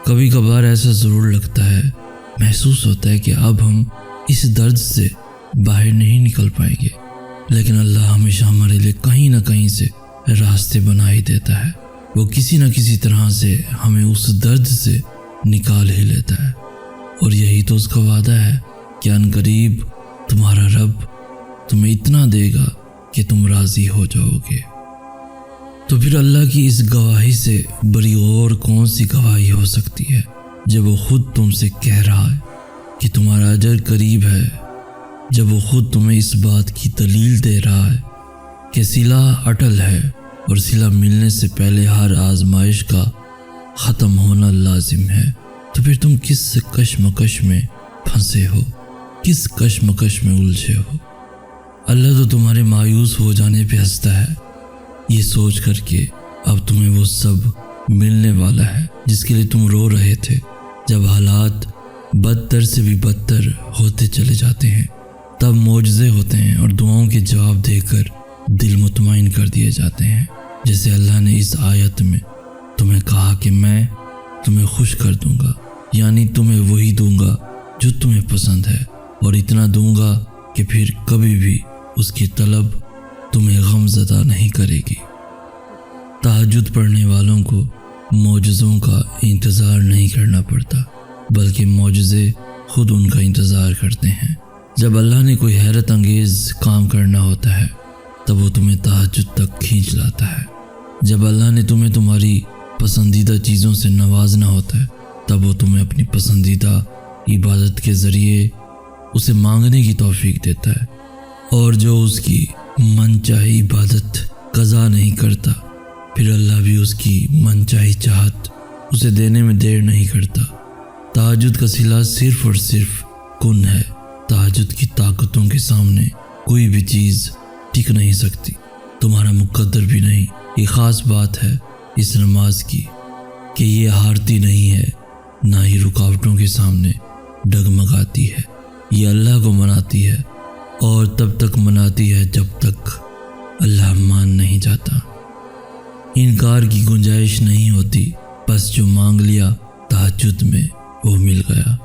کبھی کبھار ایسا ضرور لگتا ہے، محسوس ہوتا ہے کہ اب ہم اس درد سے باہر نہیں نکل پائیں گے، لیکن اللہ ہمیشہ ہمارے لیے کہیں نہ کہیں سے راستے بنا ہی دیتا ہے۔ وہ کسی نہ کسی طرح سے ہمیں اس درد سے نکال ہی لیتا ہے، اور یہی تو اس کا وعدہ ہے کہ عنقریب تمہارا رب تمہیں اتنا دے گا کہ تم راضی ہو جاؤ گے۔ تو پھر اللہ کی اس گواہی سے بڑی اور کون سی گواہی ہو سکتی ہے جب وہ خود تم سے کہہ رہا ہے کہ تمہارا اجر قریب ہے، جب وہ خود تمہیں اس بات کی دلیل دے رہا ہے کہ صلہ اٹل ہے اور صلہ ملنے سے پہلے ہر آزمائش کا ختم ہونا لازم ہے۔ تو پھر تم کس کشمکش میں پھنسے ہو، کس کشمکش میں الجھے ہو؟ اللہ تو تمہارے مایوس ہو جانے پہ ہنستا ہے، یہ سوچ کر کہ اب تمہیں وہ سب ملنے والا ہے جس کے لیے تم رو رہے تھے۔ جب حالات بدتر سے بھی بدتر ہوتے چلے جاتے ہیں تب معجزے ہوتے ہیں اور دعاؤں کے جواب دے کر دل مطمئن کر دیے جاتے ہیں، جیسے اللہ نے اس آیت میں تمہیں کہا کہ میں تمہیں خوش کر دوں گا، یعنی تمہیں وہی دوں گا جو تمہیں پسند ہے، اور اتنا دوں گا کہ پھر کبھی بھی اس کی طلب تمہیں غم زدہ نہیں کرے گی۔ تہجد پڑھنے والوں کو معجزوں کا انتظار نہیں کرنا پڑتا، بلکہ معجزے خود ان کا انتظار کرتے ہیں۔ جب اللہ نے کوئی حیرت انگیز کام کرنا ہوتا ہے تب وہ تمہیں تہجد تک کھینچ لاتا ہے۔ جب اللہ نے تمہیں تمہاری پسندیدہ چیزوں سے نوازنا ہوتا ہے تب وہ تمہیں اپنی پسندیدہ عبادت کے ذریعے اسے مانگنے کی توفیق دیتا ہے، اور جو اس کی من چاہی عبادت قضا نہیں کرتا پھر اللہ بھی اس کی من چاہی چاہت اسے دینے میں دیر نہیں کرتا۔ تہجد کا صلہ صرف اور صرف کن ہے۔ تہجد کی طاقتوں کے سامنے کوئی بھی چیز ٹک نہیں سکتی، تمہارا مقدر بھی نہیں۔ یہ خاص بات ہے اس نماز کی کہ یہ ہارتی نہیں ہے، نہ ہی رکاوٹوں کے سامنے ڈگمگاتی ہے۔ یہ اللہ کو مناتی ہے، اور تب تک مناتی ہے جب تک اللہ مان نہیں جاتا۔ انکار کی گنجائش نہیں ہوتی، بس جو مانگ لیا تہجد میں وہ مل گیا۔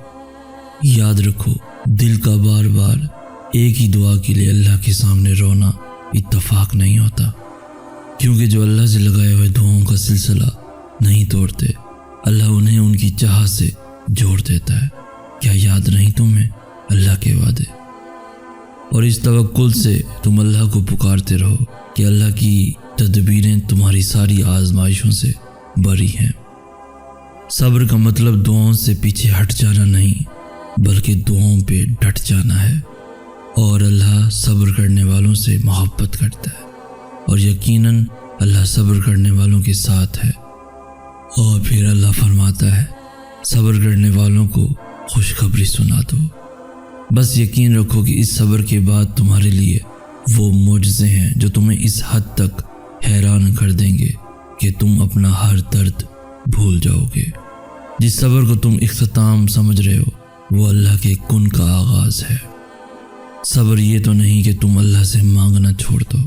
یاد رکھو، دل کا بار بار ایک ہی دعا کے لیے اللہ کے سامنے رونا اتفاق نہیں ہوتا، کیونکہ جو اللہ سے لگائے ہوئے دعاؤں کا سلسلہ نہیں توڑتے اللہ انہیں ان کی چاہ سے جوڑ دیتا ہے۔ کیا یاد نہیں تمہیں اللہ کے وعدے؟ اور اس توکل سے تم اللہ کو پکارتے رہو کہ اللہ کی تدبیریں تمہاری ساری آزمائشوں سے بری ہیں۔ صبر کا مطلب دعاؤں سے پیچھے ہٹ جانا نہیں، بلکہ دعاؤں پہ ڈٹ جانا ہے، اور اللہ صبر کرنے والوں سے محبت کرتا ہے، اور یقیناً اللہ صبر کرنے والوں کے ساتھ ہے۔ اور پھر اللہ فرماتا ہے، صبر کرنے والوں کو خوشخبری سنا دو۔ بس یقین رکھو کہ اس صبر کے بعد تمہارے لیے وہ معجزے ہیں جو تمہیں اس حد تک حیران کر دیں گے کہ تم اپنا ہر درد بھول جاؤ گے۔ جس صبر کو تم اختتام سمجھ رہے ہو وہ اللہ کے کن کا آغاز ہے۔ صبر یہ تو نہیں کہ تم اللہ سے مانگنا چھوڑ دو،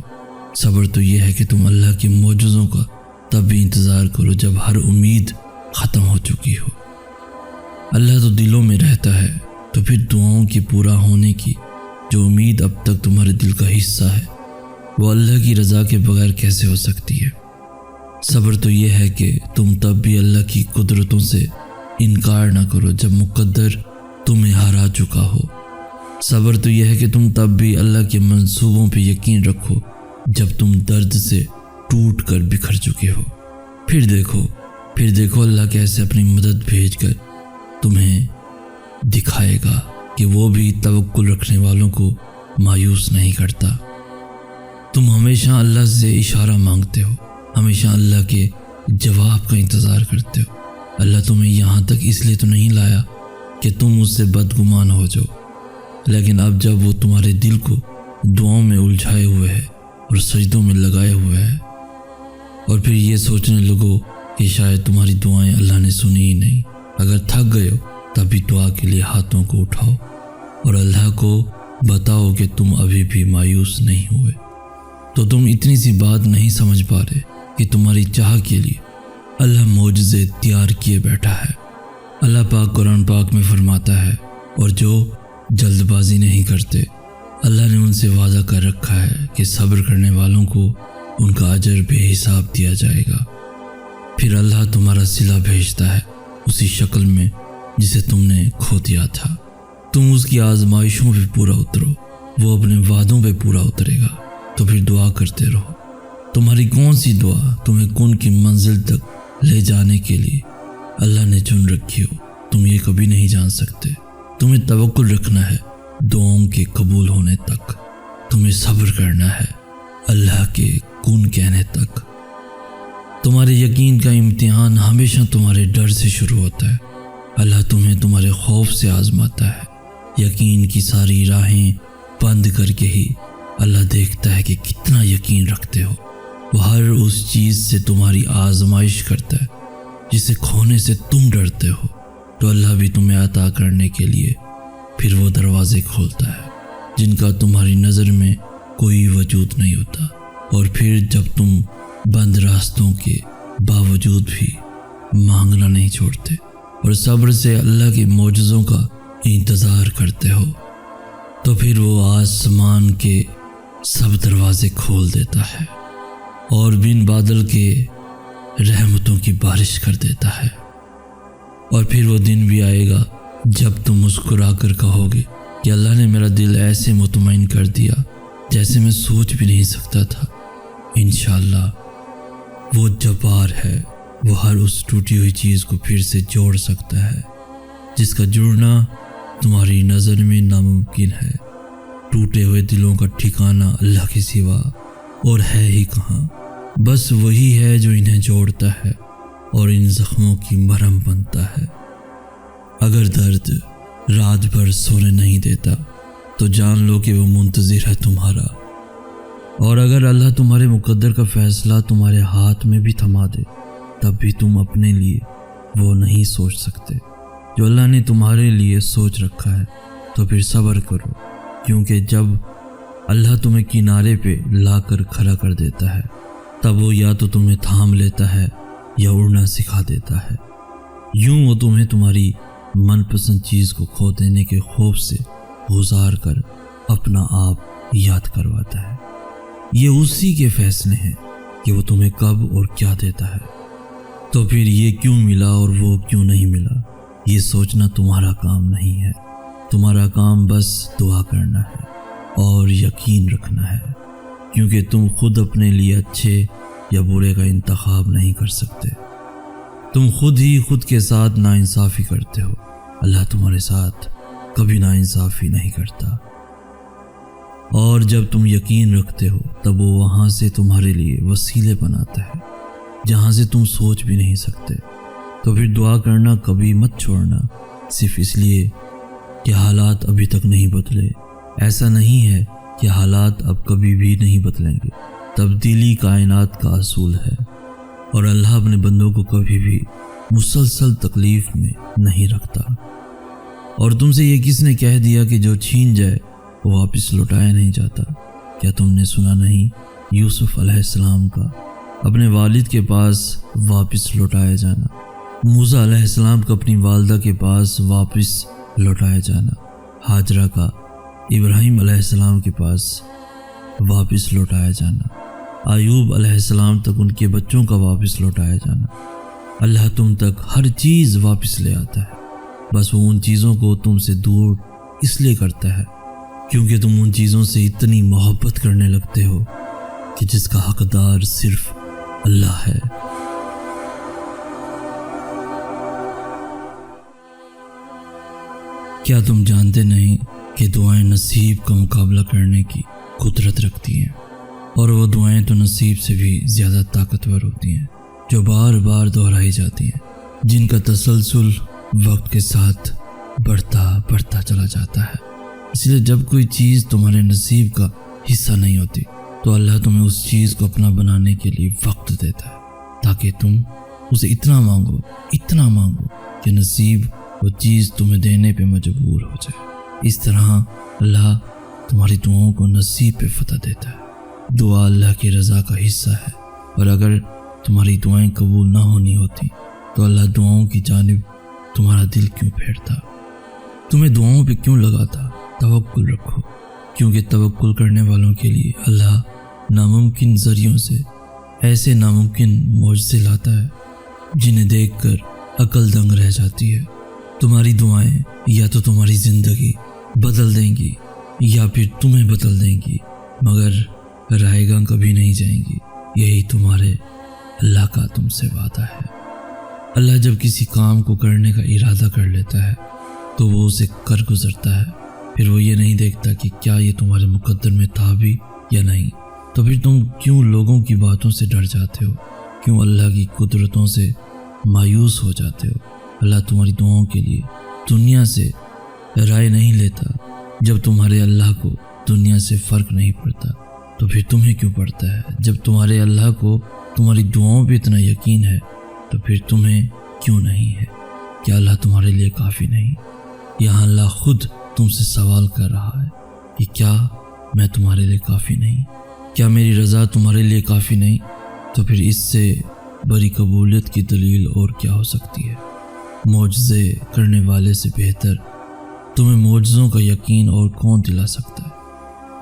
صبر تو یہ ہے کہ تم اللہ کے معجزوں کا تب بھی انتظار کرو جب ہر امید ختم ہو چکی ہو۔ اللہ تو دلوں میں رہتا ہے، تو پھر دعاؤں کے پورا ہونے کی جو امید اب تک تمہارے دل کا حصہ ہے وہ اللہ کی رضا کے بغیر کیسے ہو سکتی ہے؟ صبر تو یہ ہے کہ تم تب بھی اللہ کی قدرتوں سے انکار نہ کرو جب مقدر تمہیں ہرا چکا ہو۔ صبر تو یہ ہے کہ تم تب بھی اللہ کے منصوبوں پہ یقین رکھو جب تم درد سے ٹوٹ کر بکھر چکے ہو۔ پھر دیکھو اللہ کیسے اپنی مدد بھیج کر تمہیں دکھائے گا کہ وہ بھی توکل رکھنے والوں کو مایوس نہیں کرتا۔ تم ہمیشہ اللہ سے اشارہ مانگتے ہو، ہمیشہ اللہ کے جواب کا انتظار کرتے ہو۔ اللہ تمہیں یہاں تک اس لیے تو نہیں لایا کہ تم اس سے بدگمان ہو جاؤ، لیکن اب جب وہ تمہارے دل کو دعاؤں میں الجھائے ہوئے ہے اور سجدوں میں لگائے ہوئے ہے، اور پھر یہ سوچنے لگو کہ شاید تمہاری دعائیں اللہ نے سنی ہی نہیں، اگر تھک گئے ہو تبھی دعا کے لیے ہاتھوں کو اٹھاؤ اور اللہ کو بتاؤ کہ تم ابھی بھی مایوس نہیں ہوئے۔ تو تم اتنی سی بات نہیں سمجھ پا رہے کہ تمہاری چاہ کے لیے اللہ معجزے تیار کیے بیٹھا ہے، اللہ پاک قرآن پاک میں فرماتا ہے، اور جو جلد بازی نہیں کرتے، اللہ نے ان سے وعدہ کر رکھا ہے کہ صبر کرنے والوں کو ان کا اجر بے حساب دیا جائے گا۔ پھر اللہ تمہارا صلہ بھیجتا ہے اسی شکل میں جسے تم نے کھو دیا تھا۔ تم اس کی آزمائشوں پہ پورا اترو، وہ اپنے وعدوں پہ پورا اترے گا، تو پھر دعا کرتے رہو۔ تمہاری کون سی دعا تمہیں کن کی منزل تک لے جانے کے لیے اللہ نے چن رکھی ہو، تم یہ کبھی نہیں جان سکتے۔ تمہیں توکل رکھنا ہے دعاؤں کے قبول ہونے تک، تمہیں صبر کرنا ہے اللہ کے کن کہنے تک۔ تمہارے یقین کا امتحان ہمیشہ تمہارے ڈر سے شروع ہوتا ہے۔ اللہ تمہیں تمہارے خوف سے آزماتا ہے۔ یقین کی ساری راہیں بند کر کے ہی اللہ دیکھتا ہے کہ کتنا یقین رکھتے ہو۔ وہ ہر اس چیز سے تمہاری آزمائش کرتا ہے جسے کھونے سے تم ڈرتے ہو، تو اللہ بھی تمہیں عطا کرنے کے لیے پھر وہ دروازے کھولتا ہے جن کا تمہاری نظر میں کوئی وجود نہیں ہوتا۔ اور پھر جب تم بند راستوں کے باوجود بھی مانگنا نہیں چھوڑتے اور صبر سے اللہ کے معجزوں کا انتظار کرتے ہو، تو پھر وہ آسمان کے سب دروازے کھول دیتا ہے اور بن بادل کے رحمتوں کی بارش کر دیتا ہے۔ اور پھر وہ دن بھی آئے گا جب تم مسکرا کر کہو گے کہ اللہ نے میرا دل ایسے مطمئن کر دیا جیسے میں سوچ بھی نہیں سکتا تھا۔ انشاءاللہ وہ جبار ہے، وہ ہر اس ٹوٹی ہوئی چیز کو پھر سے جوڑ سکتا ہے جس کا جڑنا تمہاری نظر میں ناممکن ہے۔ ٹوٹے ہوئے دلوں کا ٹھکانہ اللہ کے سوا اور ہے ہی کہاں، بس وہی ہے جو انہیں جوڑتا ہے اور ان زخموں کی مرہم بنتا ہے۔ اگر درد رات بھر سونے نہیں دیتا تو جان لو کہ وہ منتظر ہے تمہارا، اور اگر اللہ تمہارے مقدر کا فیصلہ تمہارے ہاتھ میں بھی تھما دے تب بھی تم اپنے لیے وہ نہیں سوچ سکتے جو اللہ نے تمہارے لیے سوچ رکھا ہے۔ تو پھر صبر کرو، کیونکہ جب اللہ تمہیں کنارے پہ لا کر کھڑا کر دیتا ہے تب وہ یا تو تمہیں تھام لیتا ہے یا اڑنا سکھا دیتا ہے۔ یوں وہ تمہیں تمہاری من پسند چیز کو کھو دینے کے خوف سے گزار کر اپنا آپ یاد کرواتا ہے۔ یہ اسی کے فیصلے ہیں کہ وہ تمہیں کب اور کیا دیتا ہے۔ تو پھر یہ کیوں ملا اور وہ کیوں نہیں ملا، یہ سوچنا تمہارا کام نہیں ہے۔ تمہارا کام بس دعا کرنا ہے اور یقین رکھنا ہے، کیونکہ تم خود اپنے لیے اچھے یا برے کا انتخاب نہیں کر سکتے۔ تم خود ہی خود کے ساتھ ناانصافی کرتے ہو، اللہ تمہارے ساتھ کبھی ناانصافی نہیں کرتا۔ اور جب تم یقین رکھتے ہو تب وہ وہاں سے تمہارے لیے وسیلے بناتا ہے جہاں سے تم سوچ بھی نہیں سکتے۔ تو پھر دعا کرنا کبھی مت چھوڑنا، صرف اس لیے کہ حالات ابھی تک نہیں بدلے۔ ایسا نہیں ہے کہ حالات اب کبھی بھی نہیں بدلیں گے، تبدیلی کائنات کا اصول ہے، اور اللہ اپنے بندوں کو کبھی بھی مسلسل تکلیف میں نہیں رکھتا۔ اور تم سے یہ کس نے کہہ دیا کہ جو چھین جائے وہ واپس لوٹایا نہیں جاتا؟ کیا تم نے سنا نہیں یوسف علیہ السلام کا اپنے والد کے پاس واپس لوٹایا جانا، موسیٰ علیہ السلام کا اپنی والدہ کے پاس واپس لوٹایا جانا، ہاجرہ کا ابراہیم علیہ السلام کے پاس واپس لوٹایا جانا، ایوب علیہ السلام تک ان کے بچوں کا واپس لوٹایا جانا۔ اللہ تم تک ہر چیز واپس لے آتا ہے، بس وہ ان چیزوں کو تم سے دور اس لیے کرتا ہے کیونکہ تم ان چیزوں سے اتنی محبت کرنے لگتے ہو کہ جس کا حقدار صرف اللہ ہے۔ کیا تم جانتے نہیں کہ دعائیں نصیب کا مقابلہ کرنے کی قدرت رکھتی ہیں، اور وہ دعائیں تو نصیب سے بھی زیادہ طاقتور ہوتی ہیں جو بار بار دہرائی جاتی ہیں، جن کا تسلسل وقت کے ساتھ بڑھتا چلا جاتا ہے۔ اس لیے جب کوئی چیز تمہارے نصیب کا حصہ نہیں ہوتی تو اللہ تمہیں اس چیز کو اپنا بنانے کے لیے وقت دیتا ہے تاکہ تم اسے اتنا مانگو کہ نصیب وہ چیز تمہیں دینے پہ مجبور ہو جائے۔ اس طرح اللہ تمہاری دعاؤں کو نصیب پہ فتح دیتا ہے۔ دعا اللہ کی رضا کا حصہ ہے، اور اگر تمہاری دعائیں قبول نہ ہونی ہوتی تو اللہ دعاؤں کی جانب تمہارا دل کیوں پھیرتا؟ تمہیں دعاؤں پہ کیوں لگاتا؟ توکل رکھو، کیونکہ توکل کرنے والوں کے لیے اللہ ناممکن ذریعوں سے ایسے ناممکن معجزے لاتا ہے جنہیں دیکھ کر عقل دنگ رہ جاتی ہے۔ تمہاری دعائیں یا تو تمہاری زندگی بدل دیں گی یا پھر تمہیں بدل دیں گی، مگر رائے گاں کبھی نہیں جائیں گی۔ یہی تمہارے اللہ کا تم سے وعدہ ہے۔ اللہ جب کسی کام کو کرنے کا ارادہ کر لیتا ہے تو وہ اسے کر گزرتا ہے، پھر وہ یہ نہیں دیکھتا کہ کیا یہ تمہارے مقدر میں تھا بھی یا نہیں۔ تو پھر تم کیوں لوگوں کی باتوں سے ڈر جاتے ہو؟ کیوں اللہ کی قدرتوں سے مایوس ہو جاتے ہو؟ اللہ تمہاری دعاؤں کے لیے دنیا سے رائے نہیں لیتا۔ جب تمہارے اللہ کو دنیا سے فرق نہیں پڑتا تو پھر تمہیں کیوں پڑتا ہے؟ جب تمہارے اللہ کو تمہاری دعاؤں پہ اتنا یقین ہے تو پھر تمہیں کیوں نہیں ہے؟ کیا اللہ تمہارے لیے کافی نہیں؟ یہاں اللہ خود تم سے سوال کر رہا ہے کہ کیا میں تمہارے لیے کافی نہیں؟ کیا میری رضا تمہارے لیے کافی نہیں؟ تو پھر اس سے بڑی قبولیت کی دلیل اور کیا ہو سکتی ہے؟ معجزے کرنے والے سے بہتر تمہیں معجزوں کا یقین اور کون دلا سکتا ہے؟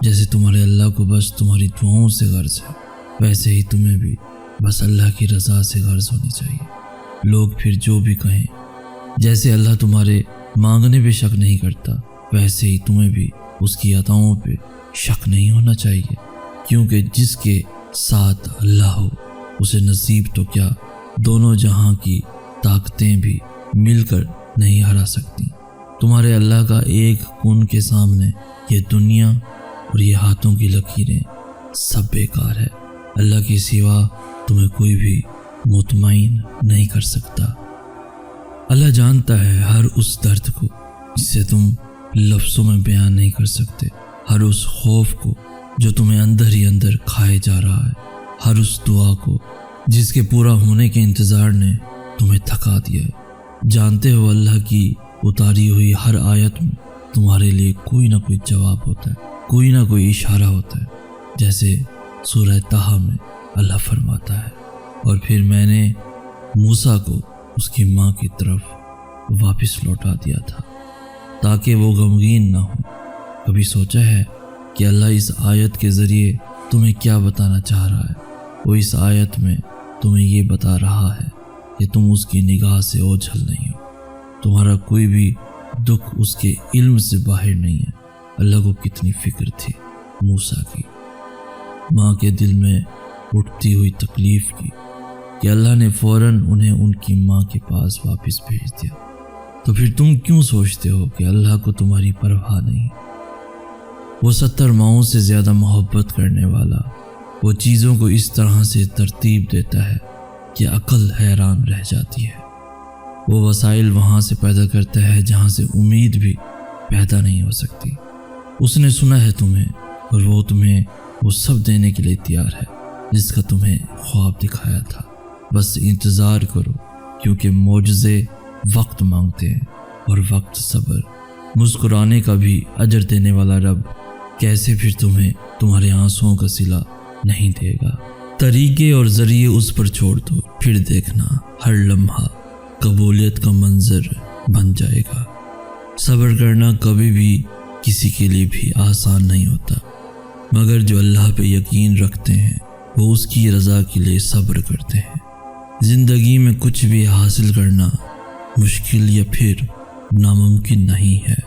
جیسے تمہارے اللہ کو بس تمہاری دعاؤں سے غرض ہے، ویسے ہی تمہیں بھی بس اللہ کی رضا سے غرض ہونی چاہیے۔ لوگ پھر جو بھی کہیں، جیسے اللہ تمہارے مانگنے پہ شک نہیں کرتا، ویسے ہی تمہیں بھی اس کی عطاؤں پہ شک نہیں ہونا چاہیے، کیونکہ جس کے ساتھ اللہ ہو اسے نصیب تو کیا دونوں جہاں کی طاقتیں بھی مل کر نہیں ہرا سکتی۔ تمہارے اللہ کا ایک کن کے سامنے یہ دنیا اور یہ ہاتھوں کی لکیریں سب بیکار ہے۔ اللہ کے سوا تمہیں کوئی بھی مطمئن نہیں کر سکتا۔ اللہ جانتا ہے ہر اس درد کو جسے تم لفظوں میں بیان نہیں کر سکتے، ہر اس خوف کو جو تمہیں اندر ہی اندر کھائے جا رہا ہے، ہر اس دعا کو جس کے پورا ہونے کے انتظار نے تمہیں تھکا دیا ہے۔ جانتے ہو اللہ کی اتاری ہوئی ہر آیت میں تمہارے لیے کوئی نہ کوئی جواب ہوتا ہے، کوئی نہ کوئی اشارہ ہوتا ہے، جیسے سورہ طٰہٰ میں اللہ فرماتا ہے، اور پھر میں نے موسیٰ کو اس کی ماں کی طرف واپس لوٹا دیا تھا تاکہ وہ غمگین نہ ہو۔ کبھی سوچا ہے کہ اللہ اس آیت کے ذریعے تمہیں کیا بتانا چاہ رہا ہے؟ وہ اس آیت میں تمہیں یہ بتا رہا ہے کہ تم اس کی نگاہ سے اوجھل نہیں ہو، تمہارا کوئی بھی دکھ اس کے علم سے باہر نہیں ہے۔ اللہ کو کتنی فکر تھی موسیٰ کی، ماں کے دل میں اٹھتی ہوئی تکلیف کی، کہ اللہ نے فوراً انہیں ان کی ماں کے پاس واپس بھیج دیا۔ تو پھر تم کیوں سوچتے ہو کہ اللہ کو تمہاری پرواہ نہیں؟ وہ 70 ماؤں سے زیادہ محبت کرنے والا، وہ چیزوں کو اس طرح سے ترتیب دیتا ہے کہ عقل حیران رہ جاتی ہے۔ وہ وسائل وہاں سے پیدا کرتا ہے جہاں سے امید بھی پیدا نہیں ہو سکتی۔ اس نے سنا ہے تمہیں، اور وہ تمہیں وہ سب دینے کے لیے تیار ہے جس کا تمہیں خواب دکھایا تھا۔ بس انتظار کرو، کیونکہ معجزے وقت مانگتے ہیں اور وقت صبر۔ مسکرانے کا بھی اجر دینے والا رب کیسے پھر تمہیں تمہارے آنسوؤں کا صلہ نہیں دے گا؟ طریقے اور ذریعے اس پر چھوڑ دو، پھر دیکھنا ہر لمحہ قبولیت کا منظر بن جائے گا۔ صبر کرنا کبھی بھی کسی کے لیے بھی آسان نہیں ہوتا، مگر جو اللہ پہ یقین رکھتے ہیں وہ اس کی رضا کے لیے صبر کرتے ہیں۔ زندگی میں کچھ بھی حاصل کرنا مشکل یا پھر ناممکن نہیں ہے۔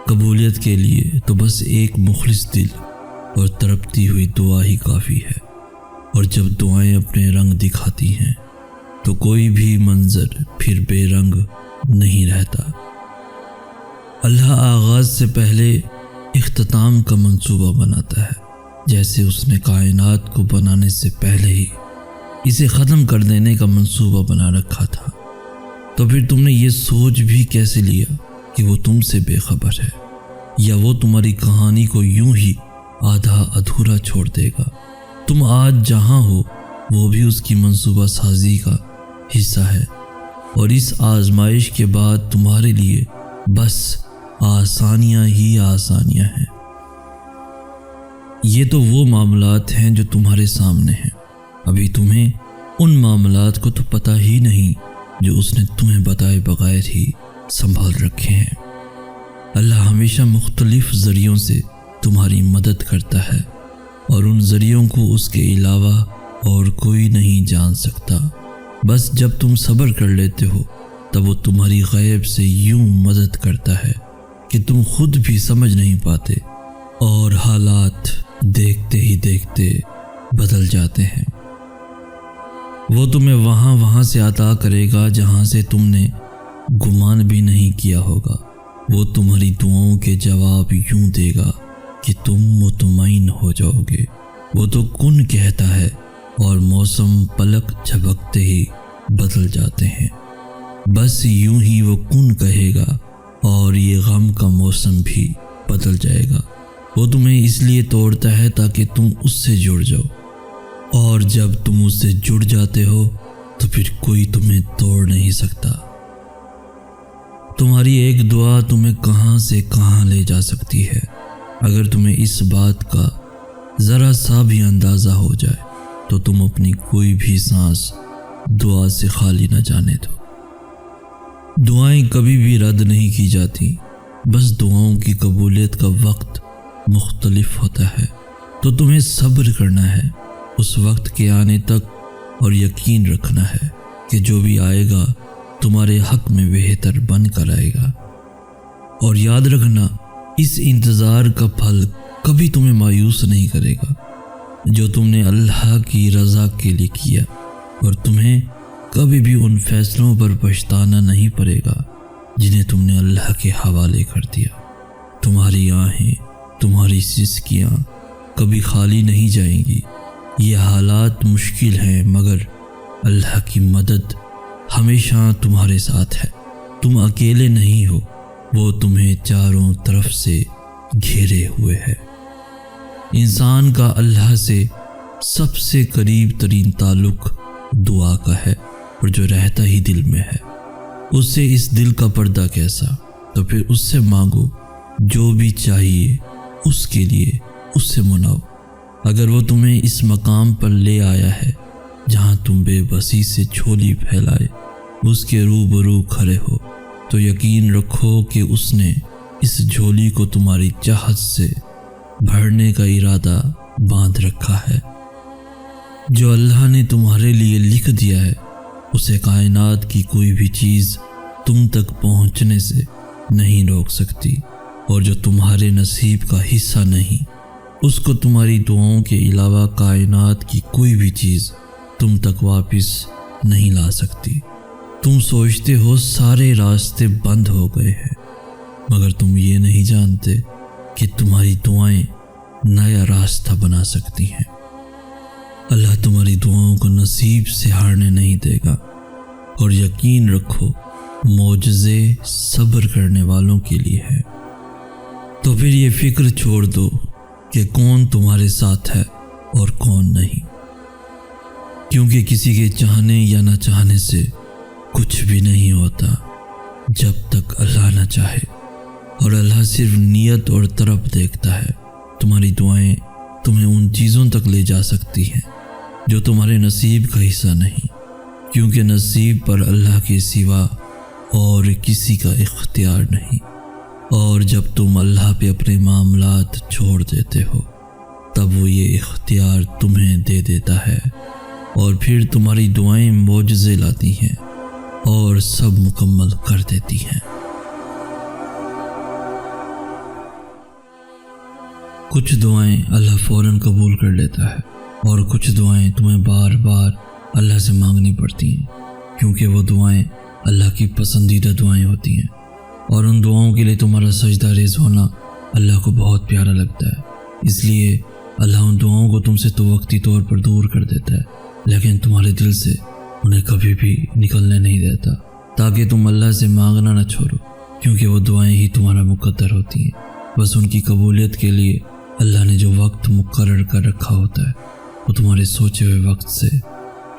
قبولیت کے لیے تو بس ایک مخلص دل اور تڑپتی ہوئی دعا ہی کافی ہے، اور جب دعائیں اپنے رنگ دکھاتی ہیں تو کوئی بھی منظر پھر بے رنگ نہیں رہتا۔ اللہ آغاز سے پہلے اختتام کا منصوبہ بناتا ہے، جیسے اس نے کائنات کو بنانے سے پہلے ہی اسے ختم کر دینے کا منصوبہ بنا رکھا تھا۔ تو پھر تم نے یہ سوچ بھی کیسے لیا کہ وہ تم سے بے خبر ہے، یا وہ تمہاری کہانی کو یوں ہی آدھا ادھورا چھوڑ دے گا؟ تم آج جہاں ہو وہ بھی اس کی منصوبہ سازی کا حصہ ہے، اور اس آزمائش کے بعد تمہارے لیے بس آسانیاں ہی آسانیاں ہیں۔ یہ تو وہ معاملات ہیں جو تمہارے سامنے ہیں، ابھی تمہیں ان معاملات کو تو پتہ ہی نہیں جو اس نے تمہیں بتائے بغیر ہی سنبھال رکھے ہیں۔ اللہ ہمیشہ مختلف ذریعوں سے تمہاری مدد کرتا ہے اور ان ذریعوں کو اس کے علاوہ اور کوئی نہیں جان سکتا۔ بس جب تم صبر کر لیتے ہو تب وہ تمہاری غیب سے یوں مدد کرتا ہے کہ تم خود بھی سمجھ نہیں پاتے اور حالات دیکھتے ہی دیکھتے بدل جاتے ہیں۔ وہ تمہیں وہاں سے عطا کرے گا جہاں سے تم نے گمان بھی نہیں کیا ہوگا۔ وہ تمہاری دعاؤں کے جواب یوں دے گا کہ تم مطمئن ہو جاؤ گے۔ وہ تو کن کہتا ہے اور موسم پلک جھپکتے ہی بدل جاتے ہیں۔ بس یوں ہی وہ کن کہے گا اور یہ غم کا موسم بھی بدل جائے گا۔ وہ تمہیں اس لیے توڑتا ہے تاکہ تم اس سے جڑ جاؤ، اور جب تم اس سے جڑ جاتے ہو تو پھر کوئی تمہیں توڑ نہیں سکتا۔ تمہاری ایک دعا تمہیں کہاں سے کہاں لے جا سکتی ہے۔ اگر تمہیں اس بات کا ذرا سا بھی اندازہ ہو جائے تو تم اپنی کوئی بھی سانس دعا سے خالی نہ جانے دو۔ دعائیں کبھی بھی رد نہیں کی جاتی، بس دعاؤں کی قبولیت کا وقت مختلف ہوتا ہے۔ تو تمہیں صبر کرنا ہے اس وقت کے آنے تک، اور یقین رکھنا ہے کہ جو بھی آئے گا تمہارے حق میں بہتر بن کر آئے گا۔ اور یاد رکھنا، اس انتظار کا پھل کبھی تمہیں مایوس نہیں کرے گا جو تم نے اللہ کی رضا کے لیے کیا، اور تمہیں کبھی بھی ان فیصلوں پر پچھتانا نہیں پڑے گا جنہیں تم نے اللہ کے حوالے کر دیا۔ تمہاری آہیں، تمہاری سسکیاں کبھی خالی نہیں جائیں گی۔ یہ حالات مشکل ہیں مگر اللہ کی مدد ہمیشہ تمہارے ساتھ ہے۔ تم اکیلے نہیں ہو، وہ تمہیں چاروں طرف سے گھیرے ہوئے ہے۔ انسان کا اللہ سے سب سے قریب ترین تعلق دعا کا ہے، اور جو رہتا ہی دل میں ہے۔ اس سے اس دل کا پردہ کیسا؟ تو پھر اس سے مانگو، جو بھی چاہیے اس کے لیے اس سے مناؤ۔ اگر وہ تمہیں اس مقام پر لے آیا ہے جہاں تم بے بسی سے جھولی پھیلائے اس کے روبرو کھڑے ہو، تو یقین رکھو کہ اس نے اس جھولی کو تمہاری چاہت سے بھرنے کا ارادہ باندھ رکھا ہے۔ جو اللہ نے تمہارے لیے لکھ دیا ہے اسے کائنات کی کوئی بھی چیز تم تک پہنچنے سے نہیں روک سکتی، اور جو تمہارے نصیب کا حصہ نہیں اس کو تمہاری دعاؤں کے علاوہ کائنات کی کوئی بھی چیز تم تک واپس نہیں لا سکتی۔ تم سوچتے ہو سارے راستے بند ہو گئے ہیں، مگر تم یہ نہیں جانتے کہ تمہاری دعائیں نیا راستہ بنا سکتی ہیں۔ اللہ تمہاری دعاؤں کو نصیب سے ہارنے نہیں دے گا، اور یقین رکھو معجزے صبر کرنے والوں کے لیے ہے۔ تو پھر یہ فکر چھوڑ دو کہ کون تمہارے ساتھ ہے اور کون نہیں، کیونکہ کسی کے چاہنے یا نہ چاہنے سے کچھ بھی نہیں ہوتا جب تک اللہ نہ چاہے، اور اللہ صرف نیت اور طرف دیکھتا ہے۔ تمہاری دعائیں تمہیں ان چیزوں تک لے جا سکتی ہیں جو تمہارے نصیب کا حصہ نہیں، کیونکہ نصیب پر اللہ کے سوا اور کسی کا اختیار نہیں۔ اور جب تم اللہ پہ اپنے معاملات چھوڑ دیتے ہو تب وہ یہ اختیار تمہیں دے دیتا ہے، اور پھر تمہاری دعائیں معجزے لاتی ہیں اور سب مکمل کر دیتی ہیں۔ کچھ دعائیں اللہ فوراً قبول کر لیتا ہے، اور کچھ دعائیں تمہیں بار بار اللہ سے مانگنی پڑتی ہیں، کیونکہ وہ دعائیں اللہ کی پسندیدہ دعائیں ہوتی ہیں، اور ان دعاؤں کے لیے تمہارا سجدہ ریز ہونا اللہ کو بہت پیارا لگتا ہے۔ اس لیے اللہ ان دعاؤں کو تم سے تو وقتی طور پر دور کر دیتا ہے، لیکن تمہارے دل سے انہیں کبھی بھی نکلنے نہیں دیتا، تاکہ تم اللہ سے مانگنا نہ چھوڑو، کیونکہ وہ دعائیں ہی تمہارا مقدر ہوتی ہیں۔ بس ان کی قبولیت کے لیے اللہ نے جو وقت مقرر کر رکھا ہوتا ہے وہ تمہارے سوچے ہوئے وقت سے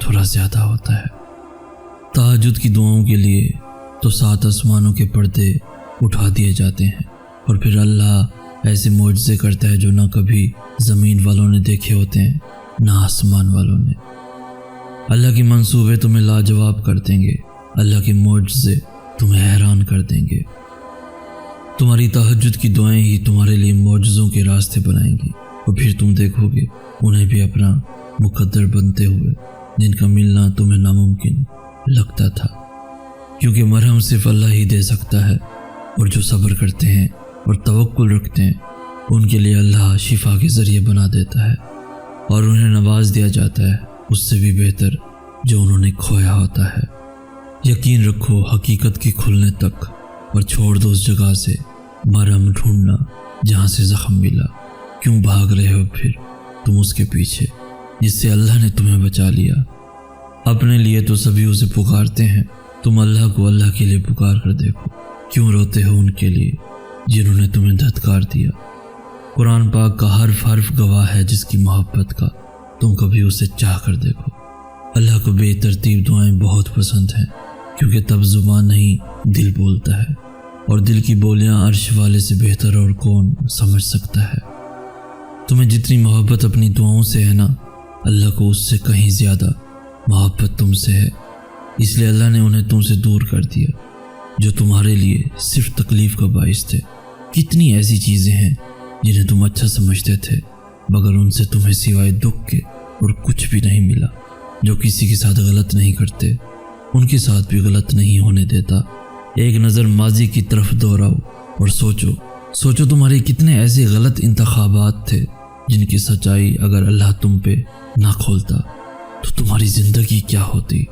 تھوڑا زیادہ ہوتا ہے۔ تہجد کی دعاؤں کے لیے تو 7 آسمانوں کے پردے اٹھا دیے جاتے ہیں، اور پھر اللہ ایسے معجزے کرتا ہے جو نہ کبھی زمین والوں نے دیکھے ہوتے ہیں نہ آسمان والوں نے۔ اللہ کے منصوبے تمہیں لاجواب کر دیں گے، اللہ کے معجزے تمہیں حیران کر دیں گے۔ تمہاری تہجد کی دعائیں ہی تمہارے لیے معجزوں کے راستے بنائیں گی، اور پھر تم دیکھو گے انہیں بھی اپنا مقدر بنتے ہوئے، جن کا ملنا تمہیں ناممکن لگتا تھا، کیونکہ مرہم صرف اللہ ہی دے سکتا ہے، اور جو صبر کرتے ہیں اور توکل رکھتے ہیں ان کے لیے اللہ شفا کے ذریعے بنا دیتا ہے، اور انہیں نواز دیا جاتا ہے اس سے بھی بہتر جو انہوں نے کھویا ہوتا ہے۔ یقین رکھو حقیقت کے کھلنے تک، اور چھوڑ دو اس جگہ سے مرہم ڈھونڈنا جہاں سے زخم ملا۔ کیوں بھاگ رہے ہو پھر تم اس کے پیچھے جس سے اللہ نے تمہیں بچا لیا؟ اپنے لیے تو سبھی اسے پکارتے ہیں، تم اللہ کو اللہ کے لیے پکار کر دیکھو۔ کیوں روتے ہو ان کے لیے جنہوں نے تمہیں دھتکار دیا؟ قرآن پاک کا حرف گواہ ہے جس کی محبت کا تم کبھی اسے چاہ کر دیکھو۔ اللہ کو بے ترتیب دعائیں بہت پسند ہیں، کیونکہ تب زبان نہیں دل بولتا ہے، اور دل کی بولیاں عرش والے سے بہتر اور کون سمجھ سکتا ہے۔ تمہیں جتنی محبت اپنی دعاؤں سے ہے نا، اللہ کو اس سے کہیں زیادہ محبت تم سے ہے، اس لیے اللہ نے انہیں تم سے دور کر دیا جو تمہارے لیے صرف تکلیف کا باعث تھے۔ کتنی ایسی چیزیں ہیں جنہیں تم اچھا سمجھتے تھے، مگر ان سے تمہیں سوائے دکھ کے اور کچھ بھی نہیں ملا۔ جو کسی کے ساتھ غلط نہیں کرتے ان کے ساتھ بھی غلط نہیں ہونے دیتا۔ ایک نظر ماضی کی طرف دوہراؤ اور سوچو تمہارے کتنے ایسے غلط انتخابات تھے جن کی سچائی اگر اللہ تم پہ نہ کھولتا تو تمہاری زندگی کیا ہوتی۔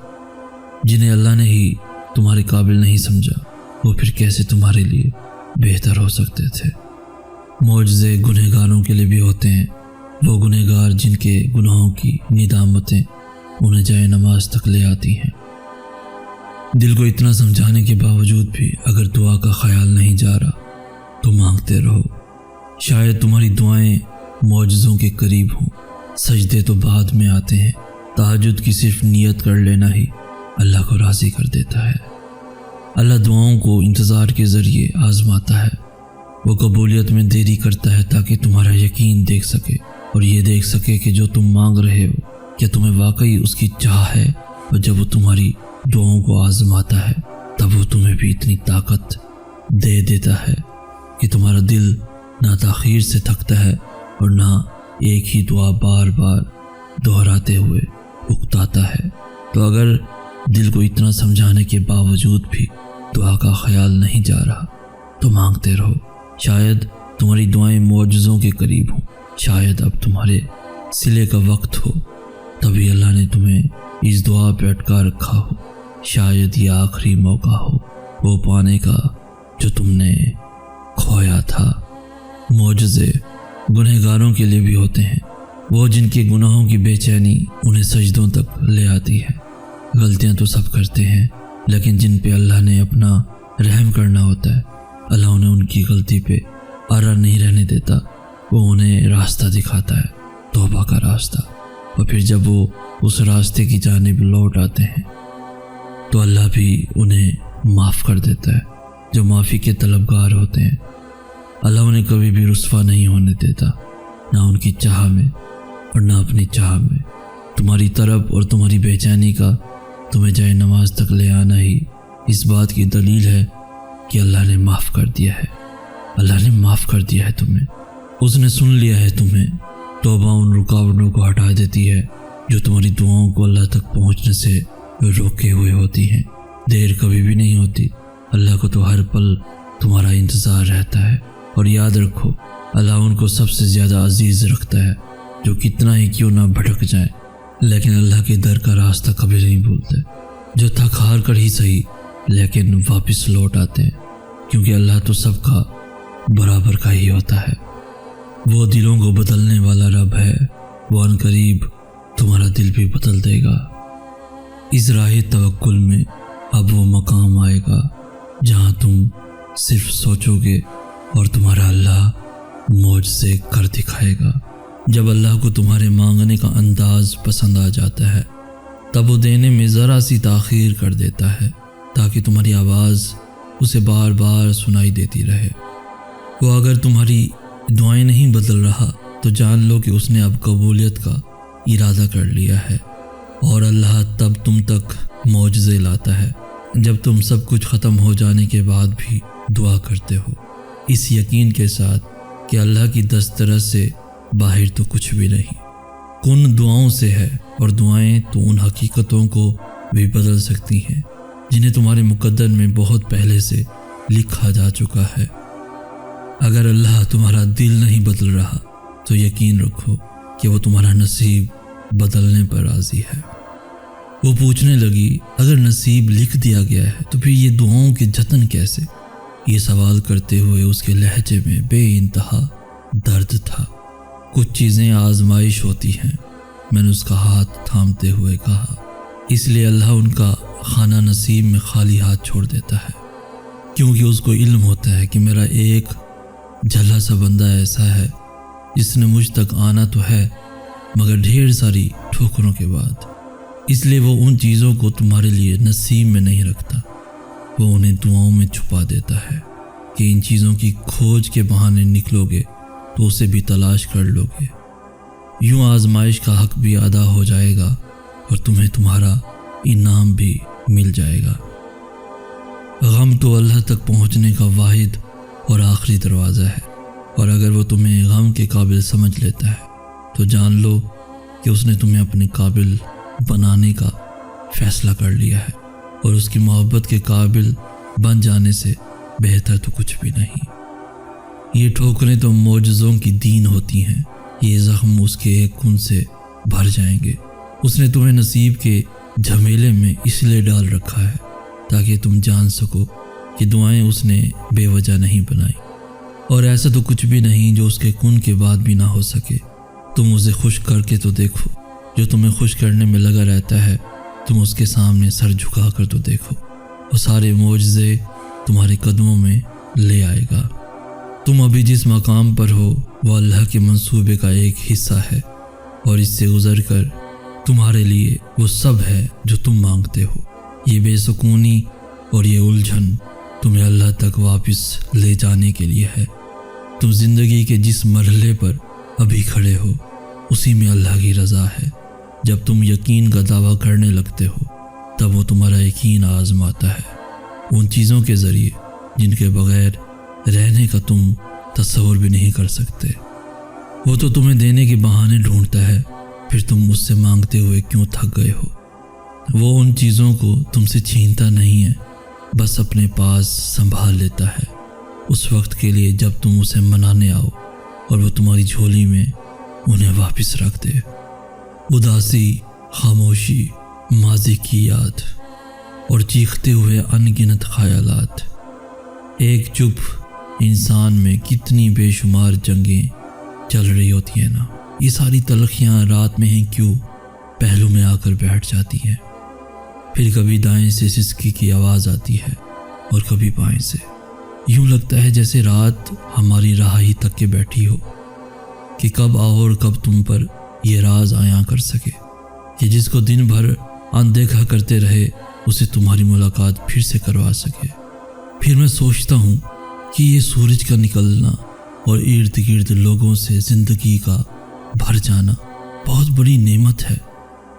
جنہیں اللہ نے ہی تمہارے قابل نہیں سمجھا وہ پھر کیسے تمہارے لیے بہتر ہو سکتے تھے۔ معجزے گنہگاروں کے لیے بھی ہوتے ہیں، وہ گنہگار جن کے گناہوں کی ندامتیں انہیں جائے نماز تک لے آتی ہیں۔ دل کو اتنا سمجھانے کے باوجود بھی اگر دعا کا خیال نہیں جا رہا تو مانگتے رہو، شاید تمہاری دعائیں معجزوں کے قریب ہوں۔ سجدے تو بعد میں آتے ہیں، تہجد کی صرف نیت کر لینا ہی اللہ کو راضی کر دیتا ہے۔ اللہ دعاؤں کو انتظار کے ذریعے آزماتا ہے، وہ قبولیت میں دیری کرتا ہے تاکہ تمہارا یقین دیکھ سکے اور یہ دیکھ سکے کہ جو تم مانگ رہے ہو کیا تمہیں واقعی اس کی چاہ ہے۔ اور جب وہ تمہاری دعاؤں کو آزماتا ہے تب وہ تمہیں بھی اتنی طاقت دے دیتا ہے کہ تمہارا دل نہ تاخیر سے تھکتا ہے اور نہ ایک ہی دعا بار بار دہراتے ہوئے اکتاتا ہے۔ تو اگر دل کو اتنا سمجھانے کے باوجود بھی دعا کا خیال نہیں جا رہا تو مانگتے رہو، شاید تمہاری دعائیں معجزوں کے قریب ہوں، شاید اب تمہارے صلے کا وقت ہو، تبھی اللہ نے تمہیں اس دعا پہ اٹکا رکھا ہو، شاید یہ آخری موقع ہو وہ پانے کا جو تم نے کھویا تھا۔ معجزے گنہگاروں کے لیے بھی ہوتے ہیں، وہ جن کے گناہوں کی بے چینی انہیں سجدوں تک لے آتی ہے۔ غلطیاں تو سب کرتے ہیں، لیکن جن پہ اللہ نے اپنا رحم کرنا ہوتا ہے اللہ انہیں ان کی غلطی پہ آرا نہیں رہنے دیتا، وہ انہیں راستہ دکھاتا ہے، توبہ کا راستہ، اور پھر جب وہ اس راستے کی جانب لوٹ آتے ہیں تو اللہ بھی انہیں معاف کر دیتا ہے۔ جو معافی کے طلبگار ہوتے ہیں اللہ انہیں کبھی بھی رسوا نہیں ہونے دیتا، نہ ان کی چاہ میں اور نہ اپنی چاہ میں۔ تمہاری طرف اور تمہاری بے چینی کا تمہیں جائے نماز تک لے آنا ہی اس بات کی دلیل ہے کہ اللہ نے معاف کر دیا ہے، اللہ نے معاف کر دیا ہے تمہیں، اس نے سن لیا ہے تمہیں۔ توبہ ان رکاوٹوں کو ہٹا دیتی ہے جو تمہاری دعاؤں کو اللہ تک پہنچنے سے روکے ہوئے ہوتی ہیں۔ دیر کبھی بھی نہیں ہوتی، اللہ کو تو ہر پل تمہارا انتظار رہتا ہے، اور یاد رکھو اللہ ان کو سب سے زیادہ عزیز رکھتا ہے جو کتنا ہی کیوں نہ بھٹک جائیں لیکن اللہ کے در کا راستہ کبھی نہیں بھولتے، جو تھک ہار کر ہی صحیح لیکن واپس لوٹ آتے ہیں، کیونکہ اللہ تو سب کا برابر کا ہی ہوتا ہے۔ وہ دلوں کو بدلنے والا رب ہے، وہ عنقریب تمہارا دل بھی بدل دے گا۔ اس راہ توکل میں اب وہ مقام آئے گا جہاں تم صرف سوچو گے اور تمہارا اللہ معجزے کر دکھائے گا۔ جب اللہ کو تمہارے مانگنے کا انداز پسند آ جاتا ہے تب وہ دینے میں ذرا سی تاخیر کر دیتا ہے تاکہ تمہاری آواز اسے بار بار سنائی دیتی رہے۔ وہ اگر تمہاری دعائیں نہیں بدل رہا تو جان لو کہ اس نے اب قبولیت کا ارادہ کر لیا ہے، اور اللہ تب تم تک معجزے لاتا ہے جب تم سب کچھ ختم ہو جانے کے بعد بھی دعا کرتے ہو، اس یقین کے ساتھ کہ اللہ کی دسترس سے باہر تو کچھ بھی نہیں، کن دعاؤں سے ہے، اور دعائیں تو ان حقیقتوں کو بھی بدل سکتی ہیں جنہیں تمہارے مقدر میں بہت پہلے سے لکھا جا چکا ہے۔ اگر اللہ تمہارا دل نہیں بدل رہا تو یقین رکھو کہ وہ تمہارا نصیب بدلنے پر راضی ہے۔ وہ پوچھنے لگی، اگر نصیب لکھ دیا گیا ہے تو پھر یہ دعاؤں کے جتن کیسے؟ یہ سوال کرتے ہوئے اس کے لہجے میں بے انتہا درد تھا۔ کچھ چیزیں آزمائش ہوتی ہیں، میں نے اس کا ہاتھ تھامتے ہوئے کہا، اس لیے اللہ ان کا خانہ نصیب میں خالی ہاتھ چھوڑ دیتا ہے، کیونکہ اس کو علم ہوتا ہے کہ میرا ایک جھلا سا بندہ ایسا ہے جس نے مجھ تک آنا تو ہے مگر ڈھیر ساری ٹھوکروں کے بعد، اس لیے وہ ان چیزوں کو تمہارے لیے نصیب میں نہیں رکھتا، وہ انہیں دعاؤں میں چھپا دیتا ہے کہ ان چیزوں کی کھوج کے بہانے نکلو گے تو اسے بھی تلاش کر لو گے، یوں آزمائش کا حق بھی ادا ہو جائے گا اور تمہیں تمہارا انعام بھی مل جائے گا۔ غم تو اللہ تک پہنچنے کا واحد اور آخری دروازہ ہے، اور اگر وہ تمہیں غم کے قابل سمجھ لیتا ہے تو جان لو کہ اس نے تمہیں اپنے قابل بنانے کا فیصلہ کر لیا ہے، اور اس کی محبت کے قابل بن جانے سے بہتر تو کچھ بھی نہیں۔ یہ ٹھوکریں تو معجزوں کی دین ہوتی ہیں، یہ زخم اس کے ایک کن سے بھر جائیں گے۔ اس نے تمہیں نصیب کے جھمیلے میں اس لیے ڈال رکھا ہے تاکہ تم جان سکو کہ دعائیں اس نے بے وجہ نہیں بنائی، اور ایسا تو کچھ بھی نہیں جو اس کے کن کے بعد بھی نہ ہو سکے۔ تم اسے خوش کر کے تو دیکھو، جو تمہیں خوش کرنے میں لگا رہتا ہے تم اس کے سامنے سر جھکا کر تو دیکھو، وہ سارے معجزے تمہارے قدموں میں لے آئے گا۔ تم ابھی جس مقام پر ہو وہ اللہ کے منصوبے کا ایک حصہ ہے، اور اس سے گزر کر تمہارے لیے وہ سب ہے جو تم مانگتے ہو۔ یہ بے سکونی اور یہ الجھن تمہیں اللہ تک واپس لے جانے کے لیے ہے۔ تم زندگی کے جس مرحلے پر ابھی کھڑے ہو اسی میں اللہ کی رضا ہے۔ جب تم یقین کا دعویٰ کرنے لگتے ہو تب وہ تمہارا یقین آزماتا ہے، ان چیزوں کے ذریعے جن کے بغیر رہنے کا تم تصور بھی نہیں کر سکتے۔ وہ تو تمہیں دینے کے بہانے ڈھونڈتا ہے، پھر تم اس سے مانگتے ہوئے کیوں تھک گئے ہو؟ وہ ان چیزوں کو تم سے چھینتا نہیں ہے، بس اپنے پاس سنبھال لیتا ہے اس وقت کے لیے جب تم اسے منانے آؤ اور وہ تمہاری جھولی میں انہیں واپس رکھ دے۔ اداسی، خاموشی، ماضی کی یاد اور چیختے ہوئے ان گنت خیالات، ایک چپ انسان میں کتنی بے شمار جنگیں چل رہی ہوتی ہیں نا، یہ ساری تلخیاں رات میں ہیں کیوں پہلو میں آ کر بیٹھ جاتی ہیں۔ پھر کبھی دائیں سے سسکی کی آواز آتی ہے اور کبھی بائیں سے، یوں لگتا ہے جیسے رات ہماری راہ ہی تک کے بیٹھی ہو کہ کب آؤ اور کب تم پر یہ راز عیاں کر سکے کہ جس کو دن بھر اندیکھا کرتے رہے اسے تمہاری ملاقات پھر سے کروا سکے۔ پھر میں سوچتا ہوں کہ یہ سورج کا نکلنا اور ارد گرد لوگوں سے زندگی کا بھر جانا بہت بڑی نعمت ہے،